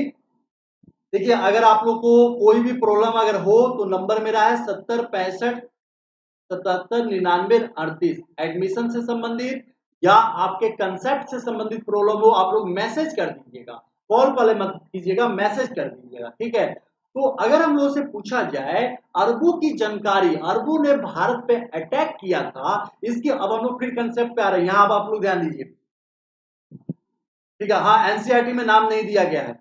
देखिए अगर आप लोग को कोई भी प्रॉब्लम अगर हो तो नंबर मेरा है 7065 77 99 38। एडमिशन से संबंधित या आपके कंसेप्ट से संबंधित प्रॉब्लम हो, आप लोग मैसेज कर दीजिएगा, कॉल पहले मत कीजिएगा, मैसेज कर दीजिएगा, ठीक है। तो अगर हम लोग से पूछा जाए अरबों की जानकारी, अरबों ने भारत पे अटैक किया था, इसके अब हम लोग फिर कंसेप्ट पे आ रहे हैं। यहां अब आप लोग ध्यान दीजिए, ठीक है। हाँ एनसीईआरटी में नाम नहीं दिया गया है।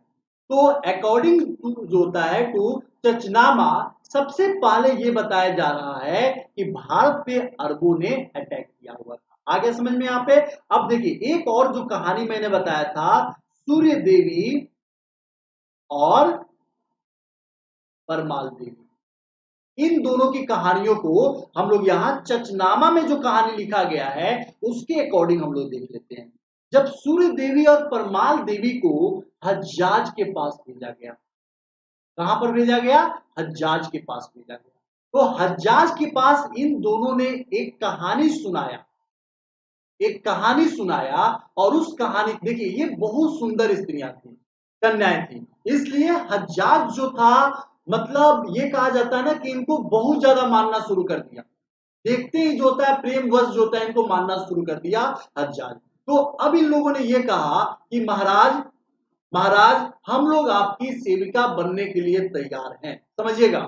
तो अकॉर्डिंग टू जो होता है टू चचनामा, सबसे पहले ये बताया जा रहा है कि भारत पे अरबों ने अटैक किया हुआ था। आगे समझ में यहाँ पे। अब देखिए एक और जो कहानी मैंने बताया था, सूर्य देवी और परमाल देवी, इन दोनों की कहानियों को हम लोग यहाँ चचनामा में जो कहानी लिखा गया है उसके अकॉर्डिंग हम लोग देख लेते हैं। जब सूर्य देवी और परमाल देवी को हज्जाज के पास भेजा गया, कहां पर भेजा गया? हज्जाज के पास भेजा गया। तो हज्जाज के पास इन दोनों ने एक कहानी सुनाया, एक कहानी सुनाया। और उस कहानी, देखिए ये बहुत सुंदर स्त्रियां थी, कन्याएं थी, इसलिए हज्जाज जो था, मतलब ये कहा जाता है ना कि इनको बहुत ज्यादा मानना शुरू कर दिया। देखते ही जो होता है प्रेम वश जो होता है इनको मानना शुरू कर दिया हज्जाज। तो अब इन लोगों ने ये कहा कि महाराज, महाराज हम लोग आपकी सेविका बनने के लिए तैयार हैं। समझिएगा,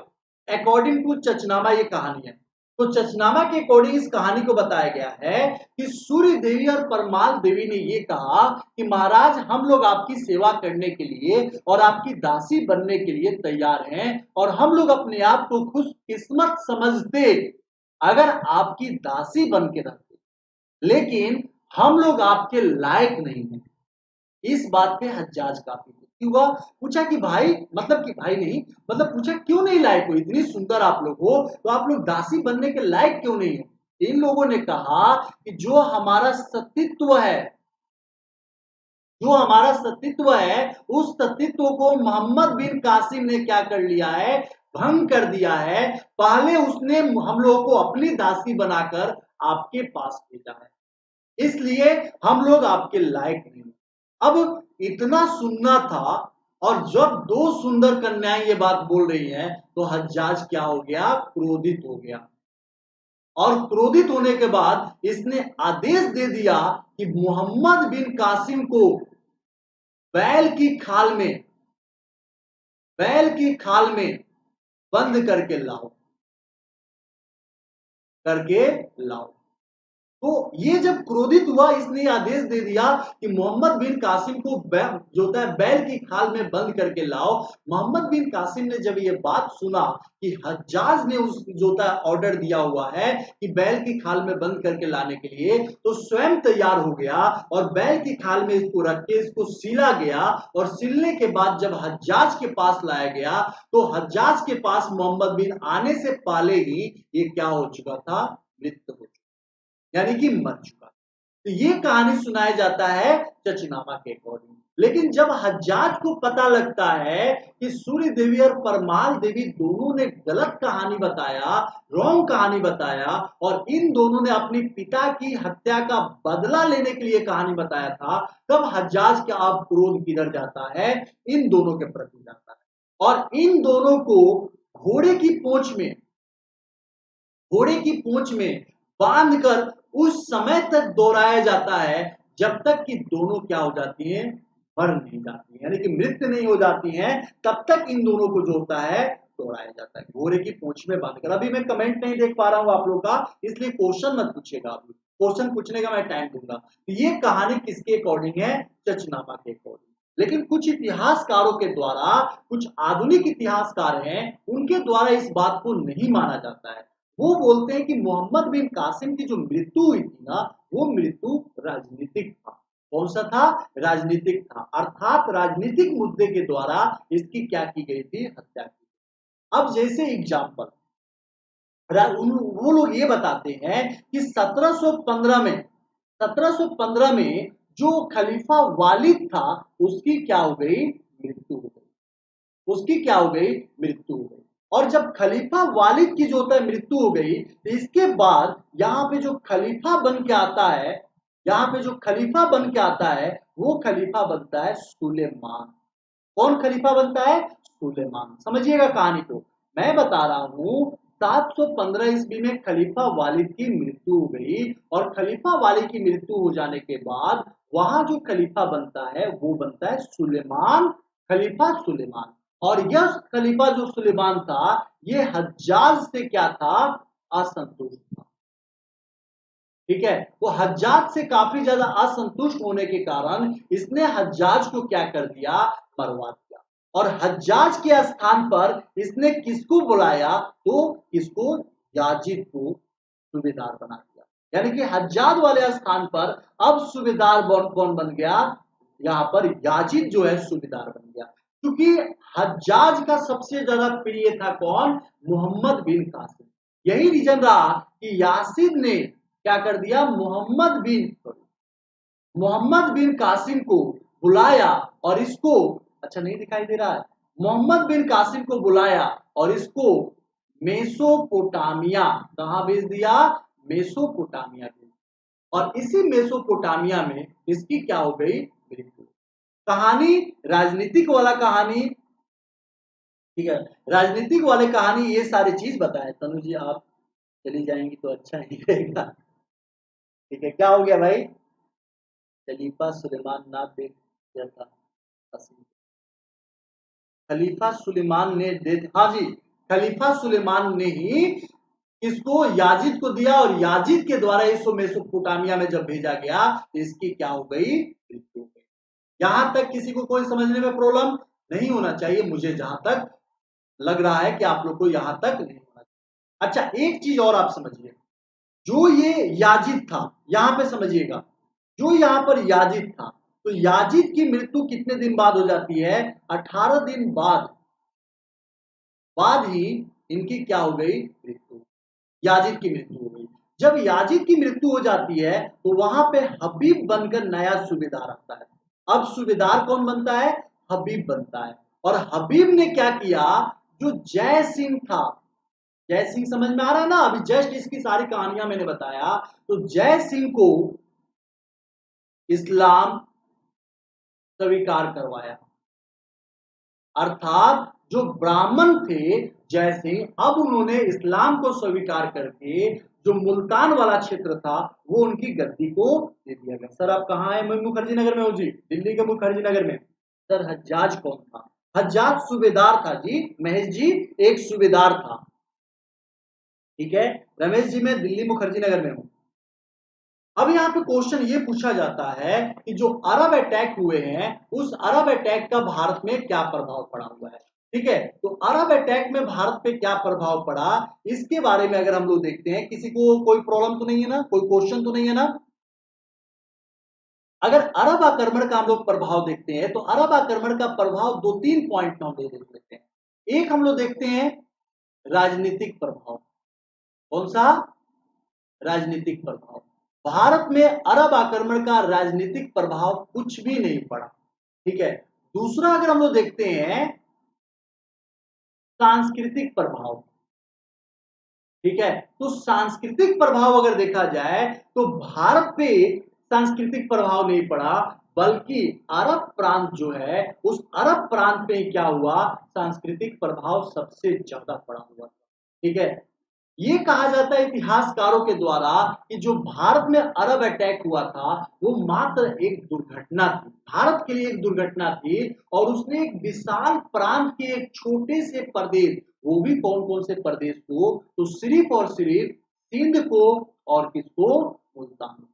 अकॉर्डिंग टू चचनामा ये कहानी है। तो चचनामा के अकॉर्डिंग इस कहानी को बताया गया है कि सूर्य देवी और परमाल देवी ने ये कहा कि महाराज हम लोग आपकी सेवा करने के लिए और आपकी दासी बनने के लिए तैयार हैं, और हम लोग अपने आप को खुशकिस्मत समझते अगर आपकी दासी बन के रहते, लेकिन हम लोग आपके लायक नहीं हैं। इस बात पे हज्जाज काफी दुखी हुआ। पूछा कि भाई, मतलब कि भाई नहीं, मतलब पूछा क्यों नहीं लायक हो? इतनी सुंदर आप लोग हो तो आप लोग दासी बनने के लायक क्यों नहीं हो? इन लोगों ने कहा कि जो हमारा सतीत्व है, जो हमारा सतीत्व है, उस सतीत्व को मोहम्मद बिन कासिम ने क्या कर लिया है? भंग कर दिया है। पहले उसने हम लोगों को अपनी दासी बनाकर आपके पास भेजा है, इसलिए हम लोग आपके लायक नहीं। अब इतना सुनना था, और जब दो सुंदर कन्याएं ये बात बोल रही हैं तो हज्जाज क्या हो गया? क्रोधित हो गया। और क्रोधित होने के बाद इसने आदेश दे दिया कि मोहम्मद बिन कासिम को बैल की खाल में, बैल की खाल में बंद करके लाओ, करके लाओ। तो ये जब क्रोधित हुआ, इसने आदेश दे दिया कि मोहम्मद बिन कासिम को जो होता है बैल की खाल में बंद करके लाओ। मोहम्मद बिन कासिम ने जब ये बात सुना कि हज्जाज ने उस जो होता है ऑर्डर दिया हुआ है कि बैल की खाल में बंद करके लाने के लिए, तो स्वयं तैयार हो गया और बैल की खाल में इसको रख के इसको सिला गया। और सिलने के बाद जब हज्जाज के पास लाया गया तो हज्जाज के पास मोहम्मद बिन आने से पहले ही ये क्या हो चुका था? मृत्यु हो चुका, यानी कि मर चुका। तो ये कहानी सुनाया जाता है चचनामा के अकॉर्डिंग। लेकिन जब हज्जाज को पता लगता है कि सूर्य देवी और परमाल देवी दोनों ने गलत कहानी बताया, रॉन्ग कहानी बताया, और इन दोनों ने अपने पिता की हत्या का बदला लेने के लिए कहानी बताया था, तब हज्जाज का अब क्रोध किधर जाता है? इन दोनों के प्रति जाता है। और इन दोनों को घोड़े की पूंछ में, घोड़े की पूंछ में बांधकर उस समय तक दौड़ाया जाता है जब तक कि दोनों क्या हो जाती हैं? मर नहीं जाती, यानी कि मृत्यु नहीं हो जाती हैं, तब तक इन दोनों को जो होता है दौड़ाया जाता है घोड़े की पूंछ में बांधकर। अभी मैं कमेंट नहीं देख पा रहा हूं आप लोग का, इसलिए क्वेश्चन मत पूछिएगा, अभी क्वेश्चन पूछने का मैं टाइम दूंगा। तो ये कहानी किसके अकॉर्डिंग है? चचनामा के अकॉर्डिंग। लेकिन कुछ इतिहासकारों के द्वारा, कुछ आधुनिक इतिहासकार हैं, उनके द्वारा इस बात को नहीं माना जाता है। वो बोलते हैं कि मोहम्मद बिन कासिम की जो मृत्यु हुई थी ना, वो मृत्यु राजनीतिक था। कौन सा था? राजनीतिक था, अर्थात राजनीतिक मुद्दे के द्वारा इसकी क्या की गई थी? हत्या की। अब जैसे एग्जाम्पल, वो लोग ये बताते हैं कि 1715 में, 1715 में जो खलीफा वालिद था उसकी क्या हो गई? मृत्यु हो गई। उसकी क्या हो गई? मृत्यु हो गई। और जब खलीफा वालिद की जो होता है मृत्यु हो गई, तो इसके बाद यहाँ पे जो खलीफा बन के आता है, यहाँ पे जो खलीफा बन के आता है वो खलीफा बनता है सुलेमान। कौन खलीफा बनता है? सुलेमान। समझिएगा कहानी को, मैं बता रहा हूं 715 ईस्वी में खलीफा वालिद की मृत्यु हो गई, और खलीफा वालिद की मृत्यु हो जाने के बाद वहां जो खलीफा बनता है वो बनता है सुलेमान, खलीफा सुलेमान। और यह खलीफा जो सुलेमान था, ये हज्जाज से क्या था? असंतुष्ट था। ठीक है, वो हज्जाज से काफी ज्यादा असंतुष्ट होने के कारण इसने हज्जाज को क्या कर दिया? मरवा दिया। और हज्जाज के स्थान पर इसने किसको बुलाया? तो किसको? याजिद को सूबेदार बना दिया। यानी कि हज्जाज वाले स्थान पर अब सूबेदार कौन बन गया? यहाँ पर याजिद जो है सूबेदार बन गया। क्योंकि हज्जाज का सबसे ज्यादा प्रिय था कौन? मोहम्मद बिन कासिम। यही रीजन रहा कि यासिद ने क्या कर दिया, मोहम्मद बिन कासिम को बुलाया और इसको, अच्छा नहीं दिखाई दे रहा है, मोहम्मद बिन कासिम को बुलाया और इसको मेसोपोटामिया, कहां भेज दिया? मेसोपोटामिया भेज। और इसी मेसोपोटामिया में इसकी क्या हो गई? मृत्यु। कहानी राजनीतिक वाला कहानी, ठीक है, राजनीतिक वाले कहानी ये सारी चीज बताए। तनु जी आप चली जाएंगी तो अच्छा ही रहेगा। ठीक है, क्या हो गया भाई? खलीफा सुलेमान ना देख दिया था खलीफा सुलेमान ने दे, हाँ जी, खलीफा सुलेमान ने ही इसको याजिद को दिया और याजिद के द्वारा इसको मेसोपोटामिया में जब भेजा गया तो इसकी क्या हो गई? मृत्यु हो गई। यहां तक किसी को कोई समझने में प्रॉब्लम नहीं होना चाहिए, मुझे जहां तक लग रहा है कि आप लोग को यहां तक नहीं होना चाहिए। अच्छा, एक चीज और आप समझिए, जो ये याजिद था, यहां पे समझिएगा, जो यहां पर याजिद था, तो याजिद की मृत्यु कितने दिन बाद हो जाती है? 18 दिन बाद ही इनकी क्या हो गई? मृत्यु। याजिद की मृत्यु हो गई। जब याजिद की मृत्यु हो जाती है तो वहां पे हबीब बनकर नया सूबेदार आता है। अब सूबेदार कौन बनता है? हबीब बनता है। और हबीब ने क्या किया? जो जय सिंह था, जय सिंह समझ में आ रहा है ना? अभी जस्ट इसकी सारी कहानियां मैंने बताया। तो जय सिंह को इस्लाम स्वीकार करवाया, अर्थात जो ब्राह्मण थे जय सिंह, अब उन्होंने इस्लाम को स्वीकार करके जो मुल्तान वाला क्षेत्र था वो उनकी गद्दी को दे दिया गया। सर आप कहाँ है? मुखर्जी नगर में हो जी, दिल्ली के मुखर्जी नगर में। सर हज्जाज कौन था? हज्जाज सूबेदार था जी, महेश जी, एक सूबेदार था। ठीक है, रमेश जी मैं दिल्ली मुखर्जी नगर में हूं। अब यहाँ पे क्वेश्चन ये पूछा जाता है कि जो अरब अटैक हुए हैं उस अरब अटैक का भारत में क्या प्रभाव पड़ा हुआ है? ठीक है, तो अरब अटैक में भारत पे क्या प्रभाव पड़ा, इसके बारे में अगर हम लोग देखते हैं, किसी को कोई प्रॉब्लम तो नहीं है ना, कोई क्वेश्चन तो नहीं है ना? अगर अरब आक्रमण का हम लोग प्रभाव देखते हैं तो अरब आक्रमण का प्रभाव दो तीन पॉइंट में हम लोग देख लेते हैं। एक हम लोग देखते हैं राजनीतिक प्रभाव। कौन सा? राजनीतिक प्रभाव। भारत में अरब आक्रमण का राजनीतिक प्रभाव कुछ भी नहीं पड़ा। ठीक है, दूसरा अगर हम लोग देखते हैं सांस्कृतिक प्रभाव। ठीक है, तो सांस्कृतिक प्रभाव अगर देखा जाए तो भारत पे सांस्कृतिक प्रभाव नहीं पड़ा, बल्कि अरब प्रांत जो है उस अरब प्रांत पे क्या हुआ? सांस्कृतिक प्रभाव सबसे ज्यादा पड़ा हुआ। ठीक है, ये कहा जाता है इतिहासकारों के द्वारा कि जो भारत में अरब अटैक हुआ था वो मात्र एक दुर्घटना थी, भारत के लिए एक दुर्घटना थी। और उसने एक विशाल प्रांत के एक छोटे से प्रदेश, वो भी कौन कौन से प्रदेश को? तो सिर्फ और सिर्फ सिंध को और किसको? मुल्तान।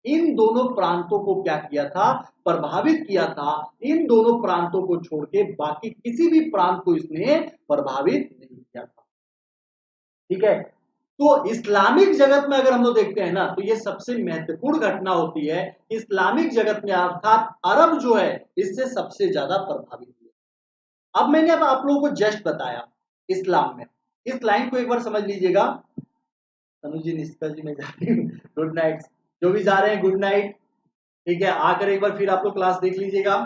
इन दोनों प्रांतों को क्या किया था? प्रभावित किया था। इन दोनों प्रांतों को छोड़ के बाकी किसी भी प्रांत को इसने प्रभावित नहीं किया था। ठीक है, तो इस्लामिक जगत में अगर हम लोग देखते हैं ना तो ये सबसे महत्वपूर्ण घटना होती है। इस्लामिक जगत में अर्थात अरब जो है इससे सबसे ज्यादा प्रभावित हुए। अब मैंने अब आप लोगों को जस्ट बताया इस्लाम में, इस लाइन को एक बार समझ लीजिएगा। तनु जी, निष्ठा जी, मैं जा रही हूँ, गुड नाइट। जो भी जा रहे हैं गुड नाइट। ठीक है, आकर एक बार फिर आप लोग क्लास देख लीजिएगा।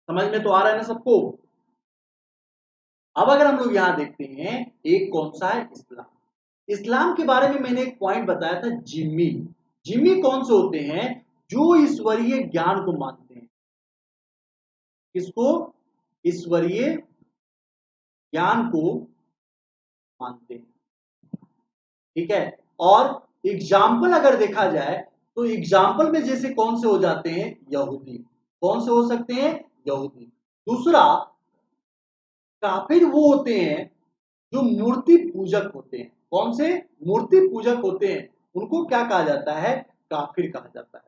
समझ में तो आ रहा है ना सबको? अब अगर हम लोग यहां देखते हैं, एक कौन सा है? इस्लाम। इस्लाम के बारे में मैंने एक पॉइंट बताया था, जिम्मी। जिम्मी कौन से होते हैं? जो ईश्वरीय ज्ञान को मानते हैं। किसको? ईश्वरीय ज्ञान को मानते हैं। ठीक है, और एग्जाम्पल अगर देखा जाए तो एग्जाम्पल में जैसे कौन से हो जाते हैं? यहूदी। कौन से हो सकते हैं? यहूदी। दूसरा, काफिर वो होते हैं जो मूर्ति पूजक होते हैं। कौन से? मूर्ति पूजक होते हैं, उनको क्या कहा जाता है? काफिर कहा जाता है।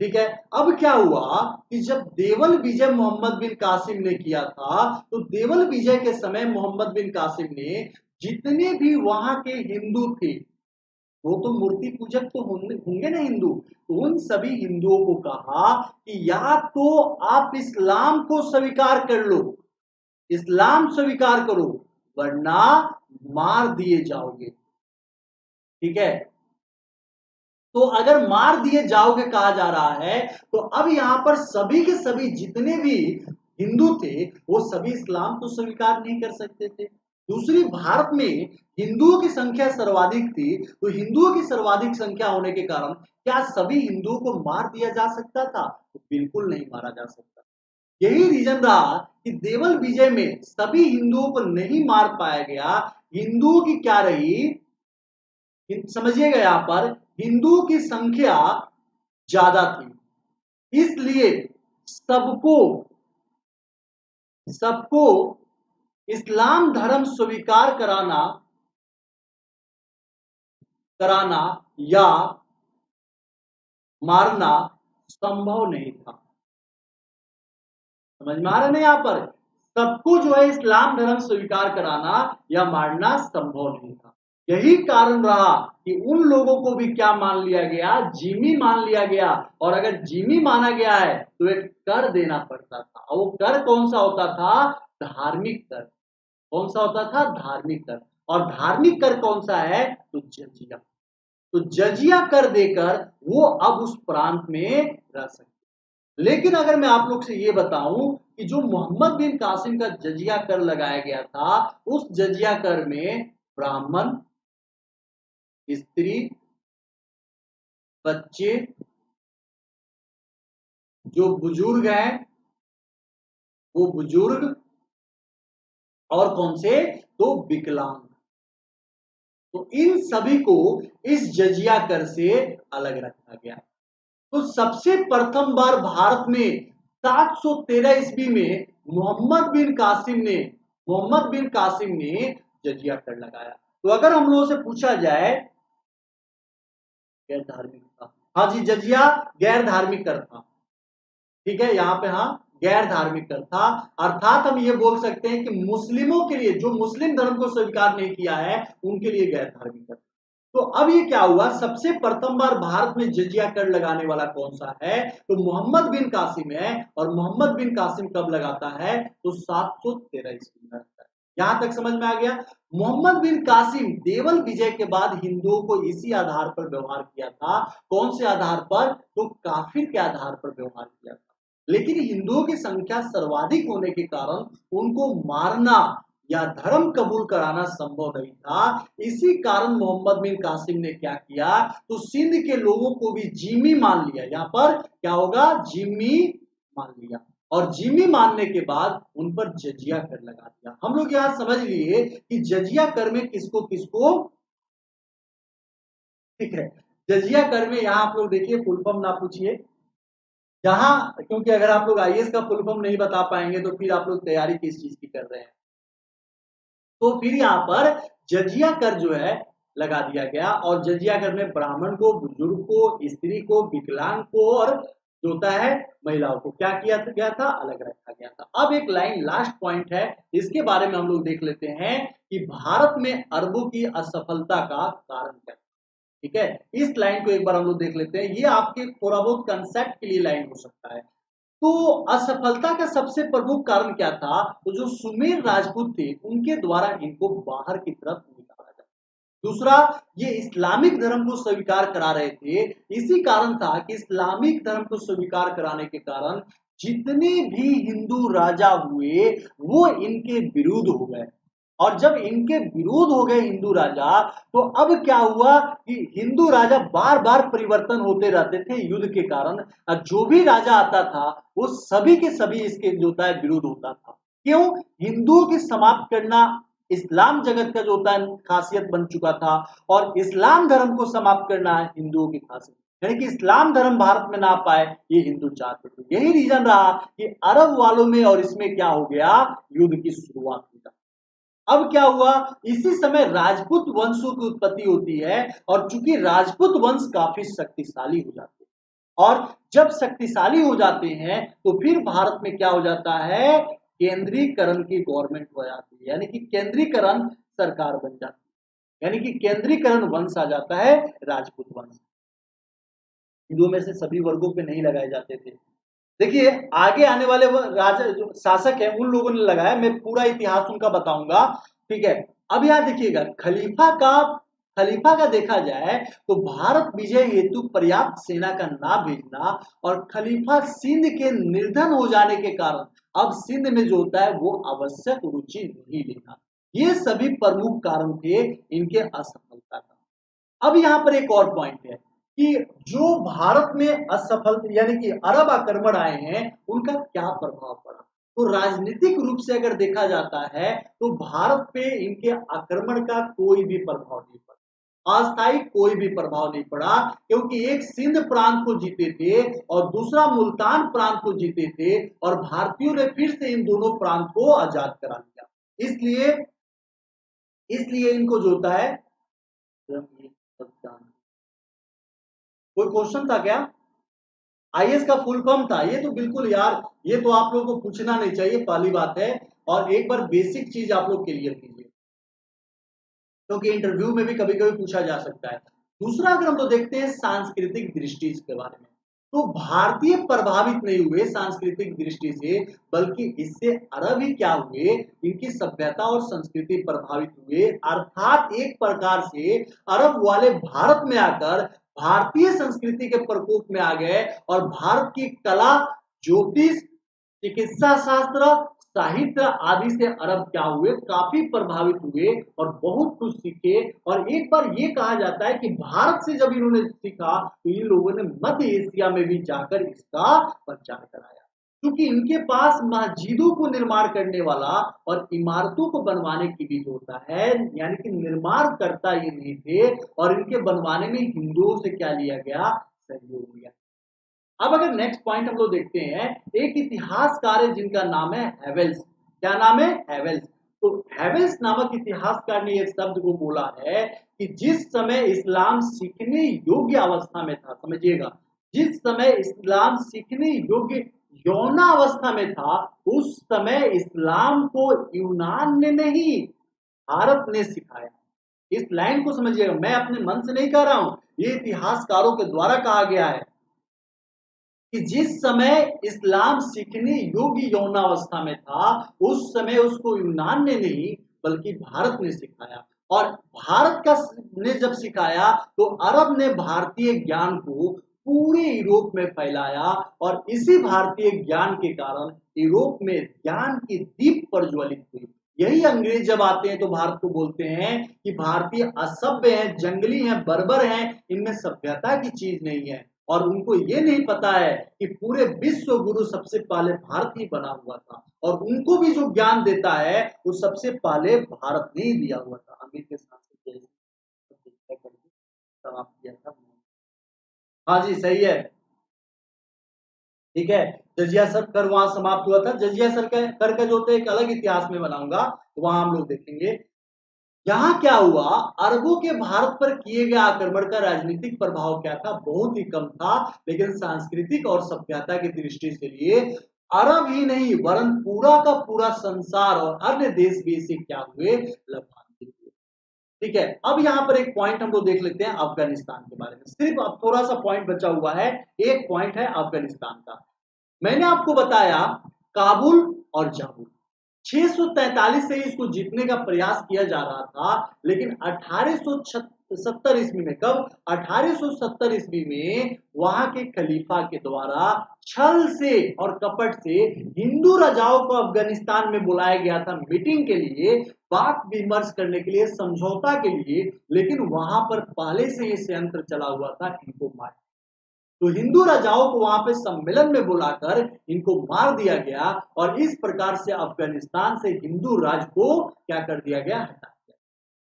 ठीक है, अब क्या हुआ कि जब देवल विजय मोहम्मद बिन कासिम ने किया था तो देवल विजय के समय मोहम्मद बिन कासिम ने जितने भी वहां के हिंदू थे, वो तो मूर्ति पूजक तो होंगे ना हिंदू, तो उन सभी हिंदुओं को कहा कि या तो आप इस्लाम को स्वीकार कर लो, इस्लाम स्वीकार करो वरना मार दिए जाओगे। ठीक है, तो अगर मार दिए जाओगे कहा जा रहा है, तो अब यहां पर सभी के सभी जितने भी हिंदू थे वो सभी इस्लाम को स्वीकार नहीं कर सकते थे। दूसरी, भारत में हिंदुओं की संख्या सर्वाधिक थी, तो हिंदुओं की सर्वाधिक संख्या होने के कारण क्या सभी हिंदुओं को मार दिया जा सकता था? तो बिल्कुल नहीं मारा जा सकता। यही रीजन रहा कि देवल विजय में सभी हिंदुओं को नहीं मार पाया गया। हिंदुओं की क्या रही, समझिएगा, यहां पर हिंदुओं की संख्या ज्यादा थी, इसलिए सबको सबको इस्लाम धर्म स्वीकार कराना कराना या मारना संभव नहीं था। समझ में आ रहा है ना? यहां पर सबको जो है इस्लाम धर्म स्वीकार कराना या मारना संभव नहीं था। यही कारण रहा कि उन लोगों को भी क्या मान लिया गया, जिम्मी मान लिया गया। और अगर जिम्मी माना गया है तो एक कर देना पड़ता था, और वो कर कौन सा होता था? धार्मिक कर। कौन सा होता था? धार्मिक कर। और धार्मिक कर कौन सा है? तो जजिया। तो जजिया कर देकर वो अब उस प्रांत में रह सकते। लेकिन अगर मैं आप लोग से ये बताऊं कि जो मोहम्मद बिन कासिम का जजिया कर लगाया गया था, उस जजिया कर में ब्राह्मण, स्त्री, बच्चे, जो बुजुर्ग हैं वो बुजुर्ग, और कौन से? तो विकलांग। तो इन सभी को इस जजिया कर से अलग रखा गया। तो सबसे प्रथम बार भारत में 713 ईस्वी में मोहम्मद बिन कासिम ने जजिया कर लगाया। तो अगर हम लोगों से पूछा जाए, गैर धार्मिक था, हाँ जी, जजिया गैर धार्मिक कर था। ठीक है, यहाँ पे हाँ गैर धार्मिक कर था, अर्थात हम ये बोल सकते हैं कि मुस्लिमों के लिए, जो मुस्लिम धर्म को स्वीकार नहीं किया है, उनके लिए गैर धार्मिक कर। तो अब ये क्या हुआ, सबसे प्रथम बार भारत में जजिया कर लगाने वाला कौन सा है? तो मोहम्मद बिन कासिम है। और मोहम्मद बिन कासिम कब लगाता है? तो 713 ईस्वी में लगाता है। यहां तक समझ में आ गया? मोहम्मद बिन कासिम देवल विजय के बाद हिंदुओं को इसी आधार पर व्यवहार किया था। कौन से आधार पर? तो काफिर के आधार पर व्यवहार किया था। लेकिन हिंदुओं की संख्या सर्वाधिक होने के कारण उनको मारना या धर्म कबूल कराना संभव नहीं था। इसी कारण मोहम्मद बिन कासिम ने क्या किया? तो सिंध के लोगों को भी जिम्मी मान लिया। यहां पर क्या होगा? जिम्मी मान लिया। और जिम्मी मानने के बाद उन पर जजिया कर लगा दिया। हम लोग यहां समझ लिए कि जजिया कर में किसको किसको, ठीक है, जजिया कर में यहां आप लोग देखिए, फुल फॉर्म ना पूछिए जहां, क्योंकि अगर आप लोग आईएएस का फुल फॉर्म नहीं बता पाएंगे तो फिर आप लोग तैयारी किस चीज की कर रहे हैं। तो फिर यहाँ पर जजिया कर जो है लगा दिया गया, और जजिया कर में ब्राह्मण को, बुजुर्ग को, स्त्री को, विकलांग को, और जो होता है महिलाओं को क्या किया गया था? अलग रखा गया था। अब एक लाइन लास्ट पॉइंट है, इसके बारे में हम लोग देख लेते हैं कि भारत में अरबों की असफलता का कारण क्या। ठीक है, इस लाइन को एक बार हम लोग देख लेते हैं, ये आपके थोड़ा बहुत कंसेप्ट के लिए लाइन हो सकता है। तो असफलता का सबसे प्रमुख कारण क्या था? तो जो सुमेर राजपूत थे उनके द्वारा इनको बाहर की तरफ निकाला गया। दूसरा, ये इस्लामिक धर्म को स्वीकार करा रहे थे। इसी कारण था कि इस्लामिक धर्म को स्वीकार कराने के कारण जितने भी हिंदू राजा हुए वो इनके विरुद्ध हो गए। और जब इनके विरोध हो गए हिंदू राजा, तो अब क्या हुआ कि हिंदू राजा बार बार परिवर्तन होते रहते थे युद्ध के कारण, और जो भी राजा आता था वो सभी के सभी इसके जो होता है विरोध होता था। क्यों? हिंदुओं की समाप्त करना इस्लाम जगत का जो होता है खासियत बन चुका था, और इस्लाम धर्म को समाप्त करना है हिंदुओं की खासियत, यानी कि इस्लाम धर्म भारत में ना पाए ये हिंदू चाहते थे। यही रीजन रहा कि अरब वालों में और इसमें क्या हो गया? युद्ध की शुरुआत हुई। अब क्या हुआ? इसी समय राजपूत वंशों की उत्पत्ति होती है, और चूंकि राजपूत वंश काफी शक्तिशाली हो जाते हैं, और जब शक्तिशाली हो जाते हैं तो फिर भारत में क्या हो जाता है? केंद्रीकरण की गवर्नमेंट हो जाती है, यानी कि केंद्रीकरण सरकार बन जाती है, यानी कि केंद्रीकरण वंश आ जाता है, राजपूत वंश। हिंदुओं में से सभी वर्गों पे नहीं लगाए जाते थे, देखिए आगे आने वाले राजा जो शासक है उन लोगों ने लगाया, मैं पूरा इतिहास उनका बताऊंगा। ठीक है, अब यहाँ देखिएगा खलीफा का देखा जाए तो भारत विजय हेतु पर्याप्त सेना का ना भेजना और खलीफा सिंध के निर्धन हो जाने के कारण अब सिंध में जो होता है वो आवश्यक रुचि नहीं लेना, ये सभी प्रमुख कारण थे इनके असफलता का। अब यहाँ पर एक और पॉइंट है कि जो भारत में असफल यानी कि अरब आक्रमण आए हैं उनका क्या प्रभाव पड़ा। तो राजनीतिक रूप से अगर देखा जाता है तो भारत पे इनके आक्रमण का कोई भी प्रभाव नहीं पड़ा, अस्थायी कोई भी प्रभाव नहीं पड़ा, क्योंकि एक सिंध प्रांत को जीते थे और दूसरा मुल्तान प्रांत को जीते थे और भारतीयों ने फिर से इन दोनों प्रांत को आजाद करा दिया। इसलिए इसलिए इनको जो होता है, कोई क्वेश्चन था क्या? आईएएस का फुल फॉर्म था ये, तो बिल्कुल यार ये तो आप लोगों को पूछना नहीं चाहिए, पहली बात है। और एक बार बेसिक चीज आप लोग क्लियर कीजिए, क्योंकि इंटरव्यू में भी कभी कभी पूछा जा सकता है। दूसरा अगर हम तो देखते हैं सांस्कृतिक दृष्टि के बारे में, तो भारतीय प्रभावित नहीं हुए सांस्कृतिक दृष्टि से, बल्कि इससे अरब ही क्या हुए, इनकी सभ्यता और संस्कृति प्रभावित हुए। अर्थात एक प्रकार से अरब वाले भारत में आकर भारतीय संस्कृति के प्रकोप में आ गए और भारत की कला, ज्योतिष, चिकित्सा शास्त्र, साहित्य आदि से अरब क्या हुए, काफी प्रभावित हुए और बहुत कुछ सीखे। और एक बार ये कहा जाता है कि भारत से जब इन्होंने सीखा तो इन लोगों ने मध्य एशिया में भी जाकर इसका प्रचार कराया, क्योंकि इनके पास मस्जिदों को निर्माण करने वाला और इमारतों को बनवाने की भी जो होता है, यानी कि निर्माण करता ये नहीं थे, और इनके बनवाने में हिंदुओं से क्या लिया गया, सहयोग लिया। अब अगर नेक्स्ट पॉइंट हम लोग देखते हैं, एक इतिहासकार है जिनका नाम है हेवेल्स। क्या नाम है? हेवेल्स। तो हेवेल्स नामक इतिहासकार ने एक शब्द को बोला है कि जिस समय इस्लाम सीखने योग्य अवस्था में था, समझिएगा, जिस समय इस्लाम सीखने योग्य यौनावस्था में था, उस समय इस्लाम को यूनान ने नहीं भारत ने सिखाया। इस लाइन को समझिएगा, मैं अपने मन से नहीं कह रहा हूं, ये इतिहासकारों के द्वारा कहा गया है कि जिस समय इस्लाम सीखने योग्य यौनावस्था में था, उस समय उसको यूनान ने नहीं बल्कि भारत ने सिखाया। और भारत का ने जब सिखाया तो अरब ने भारतीय ज्ञान को पूरे यूरोप में फैलाया, और इसी भारतीय ज्ञान के कारण यूरोप में ज्ञान की दीप प्रज्वलित हुई। यही अंग्रेज जब आते हैं तो भारत को बोलते हैं कि भारतीय असभ्य हैं, जंगली हैं, बर्बर हैं, इनमें सभ्यता की चीज नहीं है। और उनको ये नहीं पता है कि पूरे विश्व गुरु सबसे पहले भारत ही बना हुआ था, और उनको भी जो ज्ञान देता है वो सबसे पहले भारत ने ही दिया हुआ था। अमीर के साथ समाप्त किया था। हाँ जी सही है, ठीक है। जजिया सर कर वहां समाप्त हुआ था। जजिया सर का कर का जो होता है एक अलग इतिहास में बनाऊंगा, तो वहां हम लोग देखेंगे। यहाँ क्या हुआ, अरबों के भारत पर किए गए आक्रमण का राजनीतिक प्रभाव क्या था, बहुत ही कम था, लेकिन सांस्कृतिक और सभ्यता की दृष्टि से लिए अरब ही नहीं वरन पूरा का पूरा संसार और अन्य देश भी इसे क्या हुए, लाभान्वित हुए। ठीक है, अब यहाँ पर एक पॉइंट हम लोग देख लेते हैं अफगानिस्तान के बारे में। सिर्फ अब थोड़ा सा पॉइंट बचा हुआ है, एक पॉइंट है अफगानिस्तान का। मैंने आपको बताया काबुल और जाबुल 643 से इसको जीतने का प्रयास किया जा रहा था, लेकिन 1870 ईस्वी में, कब, 1870 ईस्वी में वहां के खलीफा के द्वारा छल से और कपट से हिंदू राजाओं को अफगानिस्तान में बुलाया गया था मीटिंग के लिए, बात विमर्श करने के लिए, समझौता के लिए, लेकिन वहां पर पहले से ये षड्यंत्र चला हुआ था इनको मार। तो हिंदू राजाओं को वहां पे सम्मेलन में बुलाकर इनको मार दिया गया, और इस प्रकार से अफगानिस्तान से हिंदू राज को क्या कर दिया गया, हटा दिया।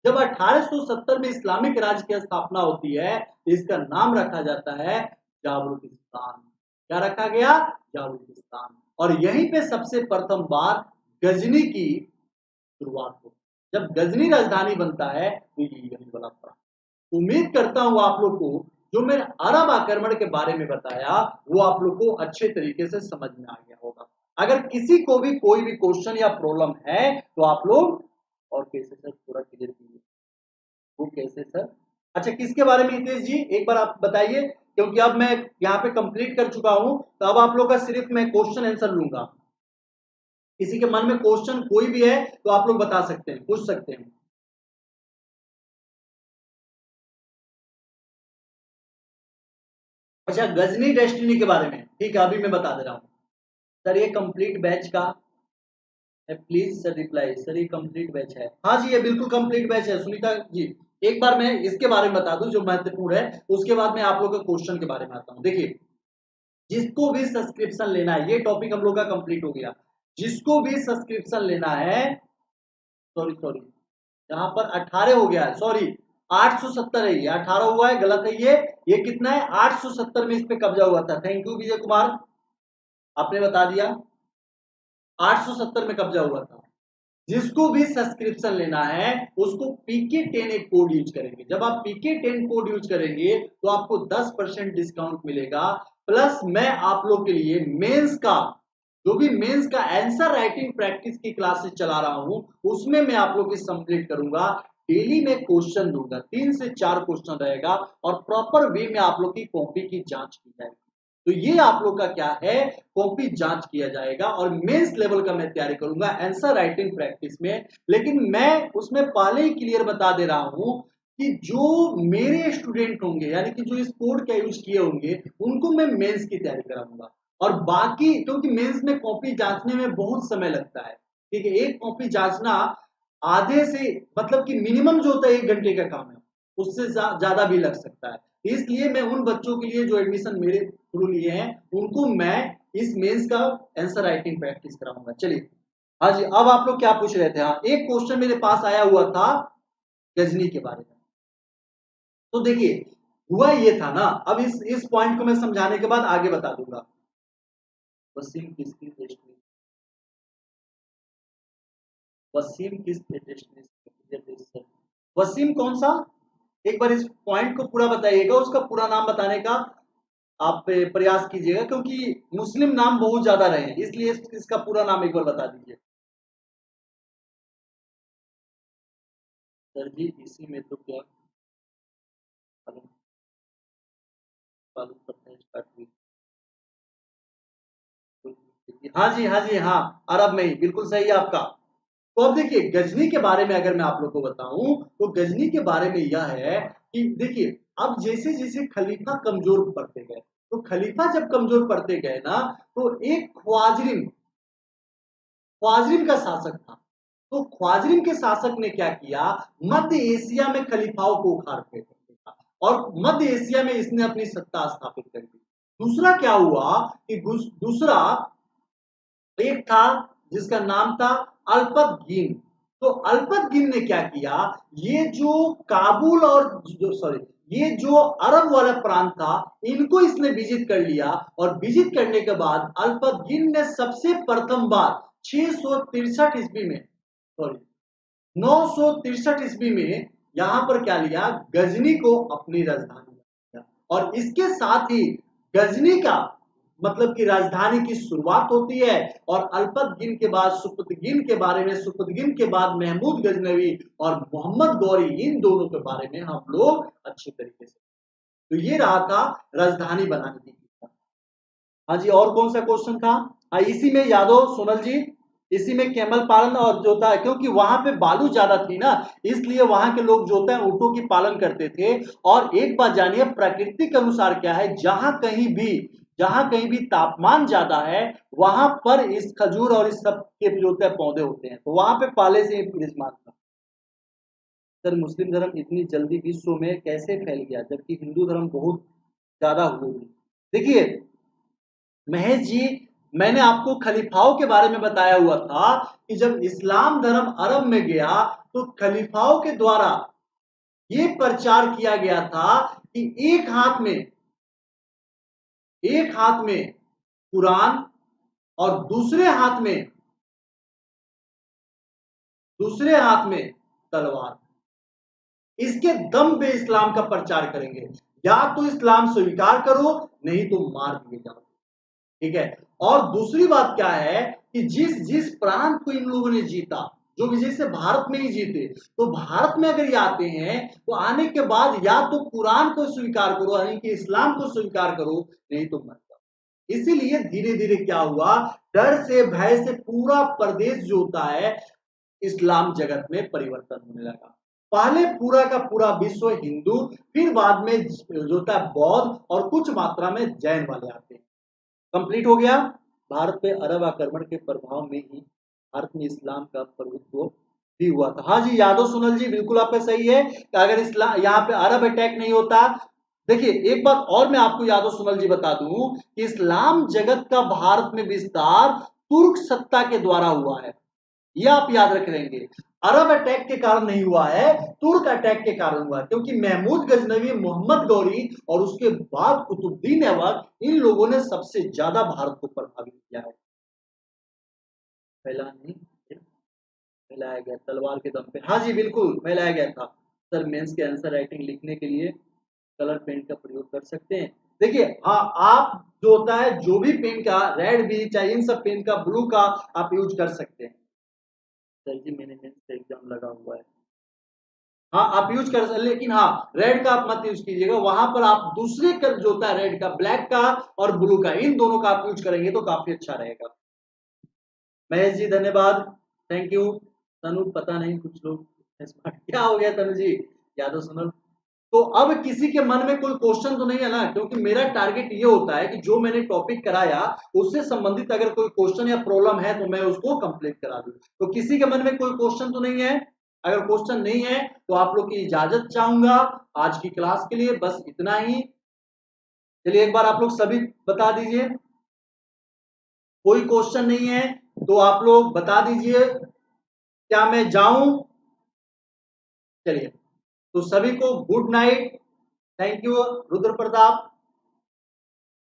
जब 1870 में इस्लामिक राज्य की स्थापना होती है तो इसका नाम रखा जाता है जाबरुकिस्तान। क्या रखा गया, जाबरुकिस्तान। और यहीं पे सबसे प्रथम बार गजनी की शुरुआत होती है। जब गजनी राजधानी बनता है तो ये यही वाला पड़ा। उम्मीद करता हूं आप लोग को जो मैंने अरब आक्रमण के बारे में बताया वो आप लोग को अच्छे तरीके से समझ में आ गया होगा। अगर किसी को भी कोई भी क्वेश्चन या प्रॉब्लम है तो आप लोग, और कैसे सर पूरा क्लियर कीजिए, वो कैसे सर, अच्छा किसके बारे में हितेश जी एक बार आप बताइए, क्योंकि अब मैं यहाँ पे कंप्लीट कर चुका हूं, तो अब आप लोग का सिर्फ मैं क्वेश्चन आंसर लूंगा। किसी के मन में क्वेश्चन कोई भी है तो आप लोग बता सकते हैं, पूछ सकते हैं। अच्छा, गजनी डेस्टिनी के बारे में, ठीक है, अभी मैं बता दे रहा हूँ। सर ये कंप्लीट बैच का है, प्लीज सर रिप्लाई। सर ये कंप्लीट बैच है, हाँ जी ये बिल्कुल कंप्लीट बैच है सुनीता जी। एक बार मैं इसके बारे में बता दूं जो महत्वपूर्ण है, उसके बाद मैं आप लोगों के क्वेश्चन के बारे में आता हूँ। देखिए, जिसको भी सब्सक्रिप्शन लेना है, ये टॉपिक हम लोग का कंप्लीट हो गया। जिसको भी सब्सक्रिप्शन लेना है, सॉरी सॉरी, यहाँ पर 18 हो गया है, सॉरी 870 है, ये 18 हुआ है, गलत है ये कितना है, 870 में इस पे कब्जा हुआ था। थैंक यू विजय कुमार, आपने बता दिया 870 में कब्जा हुआ था। जिसको भी सब्सक्रिप्शन लेना है उसको PK10 एक कोड यूज करेंगे। जब आप PK10 कोड यूज करेंगे तो आपको 10% डिस्काउंट मिलेगा। प्लस मैं आप लोग के लिए मेंस का, जो भी मेंस का आंसर राइटिंग प्रैक्टिस की क्लासेस चला रहा हूं, उसमें मैं आप लोग की कंप्लीट करूंगा। डेली में क्वेश्चन दूंगा, 3 से 4 क्वेश्चन रहेगा और प्रॉपर वे में आप लोग की कॉपी की जांच की जाएगी। तो ये आप लोग का क्या है, कॉपी जांच किया जाएगा और मेंस लेवल का मैं तैयारी करूंगा आंसर राइटिंग प्रैक्टिस में। लेकिन मैं उसमें पहले ही क्लियर बता दे रहा हूं कि जो मेरे स्टूडेंट होंगे, यानी कि जो इस कोड का यूज किए होंगे, उनको मैं मेंस की तैयारी कराऊंगा। और बाकी, क्योंकि मेंस में कॉपी जांचने में बहुत समय लगता है, ठीक है, एक कॉपी जांचना आधे से, मतलब कि मिनिमम जो होता है 1 घंटे का काम है, उससे ज्यादा भी लग सकता है। इसलिए मैं उन बच्चों के लिए जो एडमिशन मेरे थ्रू लिए हैं, उनको मैं इस मेंस का आंसर राइटिंग प्रैक्टिस कराऊंगा। चलिए, हाँ जी, अब आप लोग क्या पूछ रहे थे? हाँ, एक क्वेश्चन मेरे पास आया हुआ था गजनी के बारे में। तो देखिए, हुआ ये था ना, अब इस पॉइंट को मैं समझाने के बाद आगे बता दूंगा। वसीम किसकी डेस्टिनी, वसीम किस डेस्टिनी, वसीम कौन सा? एक बार इस पॉइंट को पूरा बताइएगा, उसका पूरा नाम बताने का आप प्रयास कीजिएगा, क्योंकि मुस्लिम नाम बहुत ज्यादा रहे हैं, इसलिए इसका पूरा नाम एक बार बता दीजिए। सर जी इसी में तो क्या पालन करते हैं स्टार्ट हुई। हाँ जी हाँ जी हाँ, अरब में ही, बिल्कुल सही है आपका। तो अब देखिए, गजनी के बारे में अगर मैं आप लोग को बताऊं, तो गजनी के बारे में यह है कि देखिए, अब जैसे जैसे खलीफा कमजोर पड़ते गए, तो खलीफा जब कमजोर पड़ते गए ना, तो एक ख्वाजरिन, ख्वाजरिन का शासक था। तो ख्वाजरिन के शासक ने क्या किया, मध्य एशिया में खलीफाओं को उखाड़ फेंका और मध्य एशिया में इसने अपनी सत्ता स्थापित कर दी। दूसरा क्या हुआ कि दूसरा एक था जिसका नाम था अल्पतगीन। तो अल्पतगीन ने क्या किया, ये जो काबुल और जो सॉरी, ये जो अरब वाला प्रांत था, इनको इसने विजिट कर लिया। और विजिट करने के बाद अल्पतगीन ने सबसे प्रथम बार 663 ईस्वी में, सॉरी 963 ईस्वी में, यहां पर क्या लिया, गजनी को अपनी राजधानी बनाया। और इसके साथ ही गजनी का मतलब कि राजधानी की शुरुआत होती है। और अल्पतगिन के बाद सुपुतगिन के बारे में, सुपुतगिन के बाद महमूद गजनवी और मोहम्मद गौरी, इन दोनों के बारे में हम लोग अच्छे तरीके से, तो ये रहा था राजधानी बनाने की। हाँ जी, और कौन सा क्वेश्चन था? हाँ, इसी में यादव सोनल जी, इसी में कैमल पालन और जो था, क्योंकि वहां पे बालू ज्यादा थी ना, इसलिए वहां के लोग जो होते हैं ऊंटों की पालन करते थे। और एक बात जानिए, प्रकृति के अनुसार क्या है, जहां कहीं भी तापमान ज्यादा है, वहां पर इस खजूर और इस सब के जो होते हैं पौधे होते हैं, तो वहां पे पहले से ही विराजमान था। सर मुस्लिम धर्म इतनी जल्दी विश्व में कैसे फैल गया जबकि हिंदू धर्म बहुत ज्यादा हुई? देखिए महेश जी, मैंने आपको खलीफाओं के बारे में बताया हुआ था कि जब इस्लाम धर्म अरब में गया, तो खलीफाओं के द्वारा ये प्रचार किया गया था कि एक हाथ में कुरान और दूसरे हाथ में तलवार, इसके दम पे इस्लाम का प्रचार करेंगे। या तो इस्लाम स्वीकार करो, नहीं तो मार दिए जाओ। ठीक है। और दूसरी बात क्या है कि जिस जिस प्रांत को इन लोगों ने जीता, जो विजय से भारत में ही जीते। तो भारत में अगर ये आते हैं तो आने के बाद या तो कुरान को स्वीकार करो, यानी कि इस्लाम को स्वीकार करो, नहीं तो मत करो। इसीलिए धीरे धीरे क्या हुआ, डर से भय से पूरा प्रदेश जो होता है इस्लाम जगत में परिवर्तन होने लगा। पहले पूरा का पूरा विश्व हिंदू, फिर बाद में जो होता है बौद्ध और कुछ मात्रा में जैन वाले आते हैं। कंप्लीट हो गया। भारत पे अरब आक्रमण के प्रभाव में ही भारत में इस्लाम का प्रभुत्व भी हुआ था। हाँ जी यादव सुनल जी, बिल्कुल आपका सही है कि अगर इस्लाम यहाँ पे अरब अटैक नहीं होता। देखिए एक बात और मैं आपको यादव सुनल जी बता दूं कि इस्लाम जगत का भारत में विस्तार तुर्क सत्ता के द्वारा हुआ है, यह आप याद रख लेंगे। अरब अटैक के कारण नहीं हुआ है, तुर्क अटैक के कारण हुआ है, क्योंकि महमूद गजनवी, मोहम्मद गौरी और उसके बाद कुतुबुद्दीन ऐबक, इन लोगों ने सबसे ज्यादा भारत को प्रभावित किया है। फैला नहीं, फैलाया गया तलवार के दम पे। हाँ जी बिल्कुल फैलाया गया था। सर मेंस के आंसर राइटिंग लिखने के लिए कलर पेन का प्रयोग कर सकते हैं। देखिए हाँ, आप जो होता है जो भी पेन का, रेड भी चाहे इन सब पेन का, ब्लू का आप यूज कर सकते हैं। सर जी मैंने मेंस का एग्जाम लगा हुआ है। हाँ आप यूज कर सकते, लेकिन हाँ रेड का आप मत यूज कीजिएगा, वहां पर आप दूसरे कलर जो होता है रेड का, ब्लैक का और ब्लू का, इन दोनों का आप यूज करेंगे तो काफी अच्छा रहेगा। महेश जी धन्यवाद, थैंक यू। तनु पता नहीं कुछ लोग स्मार्ट क्या हो गया तनु जी, यादव सुनल। तो अब किसी के मन में कोई क्वेश्चन तो नहीं है ना, क्योंकि मेरा टारगेट ये होता है कि जो मैंने टॉपिक कराया उससे संबंधित अगर कोई क्वेश्चन या प्रॉब्लम है तो मैं उसको कंप्लीट करा दूं। तो किसी के मन में कोई क्वेश्चन तो नहीं है? अगर क्वेश्चन नहीं है तो आप लोग की इजाजत चाहूंगा आज की क्लास के लिए, बस इतना ही। चलिए एक बार आप लोग सभी बता दीजिए, कोई क्वेश्चन नहीं है तो आप लोग बता दीजिए, क्या मैं जाऊं? चलिए तो सभी को good night, thank you Rudra Pratap.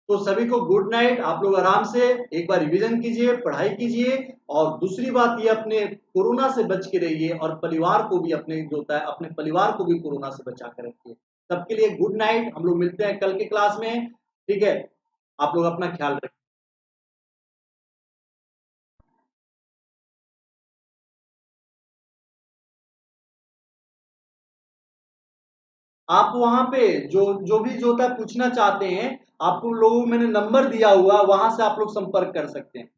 तो सभी को गुड नाइट, आप लोग आराम से एक बार रिवीजन कीजिए, पढ़ाई कीजिए, और दूसरी बात ये अपने कोरोना से बच के रहिए और परिवार को भी अपने जो होता है अपने परिवार को भी कोरोना से बचा कर रखिए। सबके लिए गुड नाइट, हम लोग मिलते हैं कल के क्लास में, ठीक है? आप लोग अपना ख्याल रखिए। आप वहां पे जो जो भी जो होता है पूछना चाहते हैं, आपको लोगों को मैंने नंबर दिया हुआ, वहां से आप लोग संपर्क कर सकते हैं।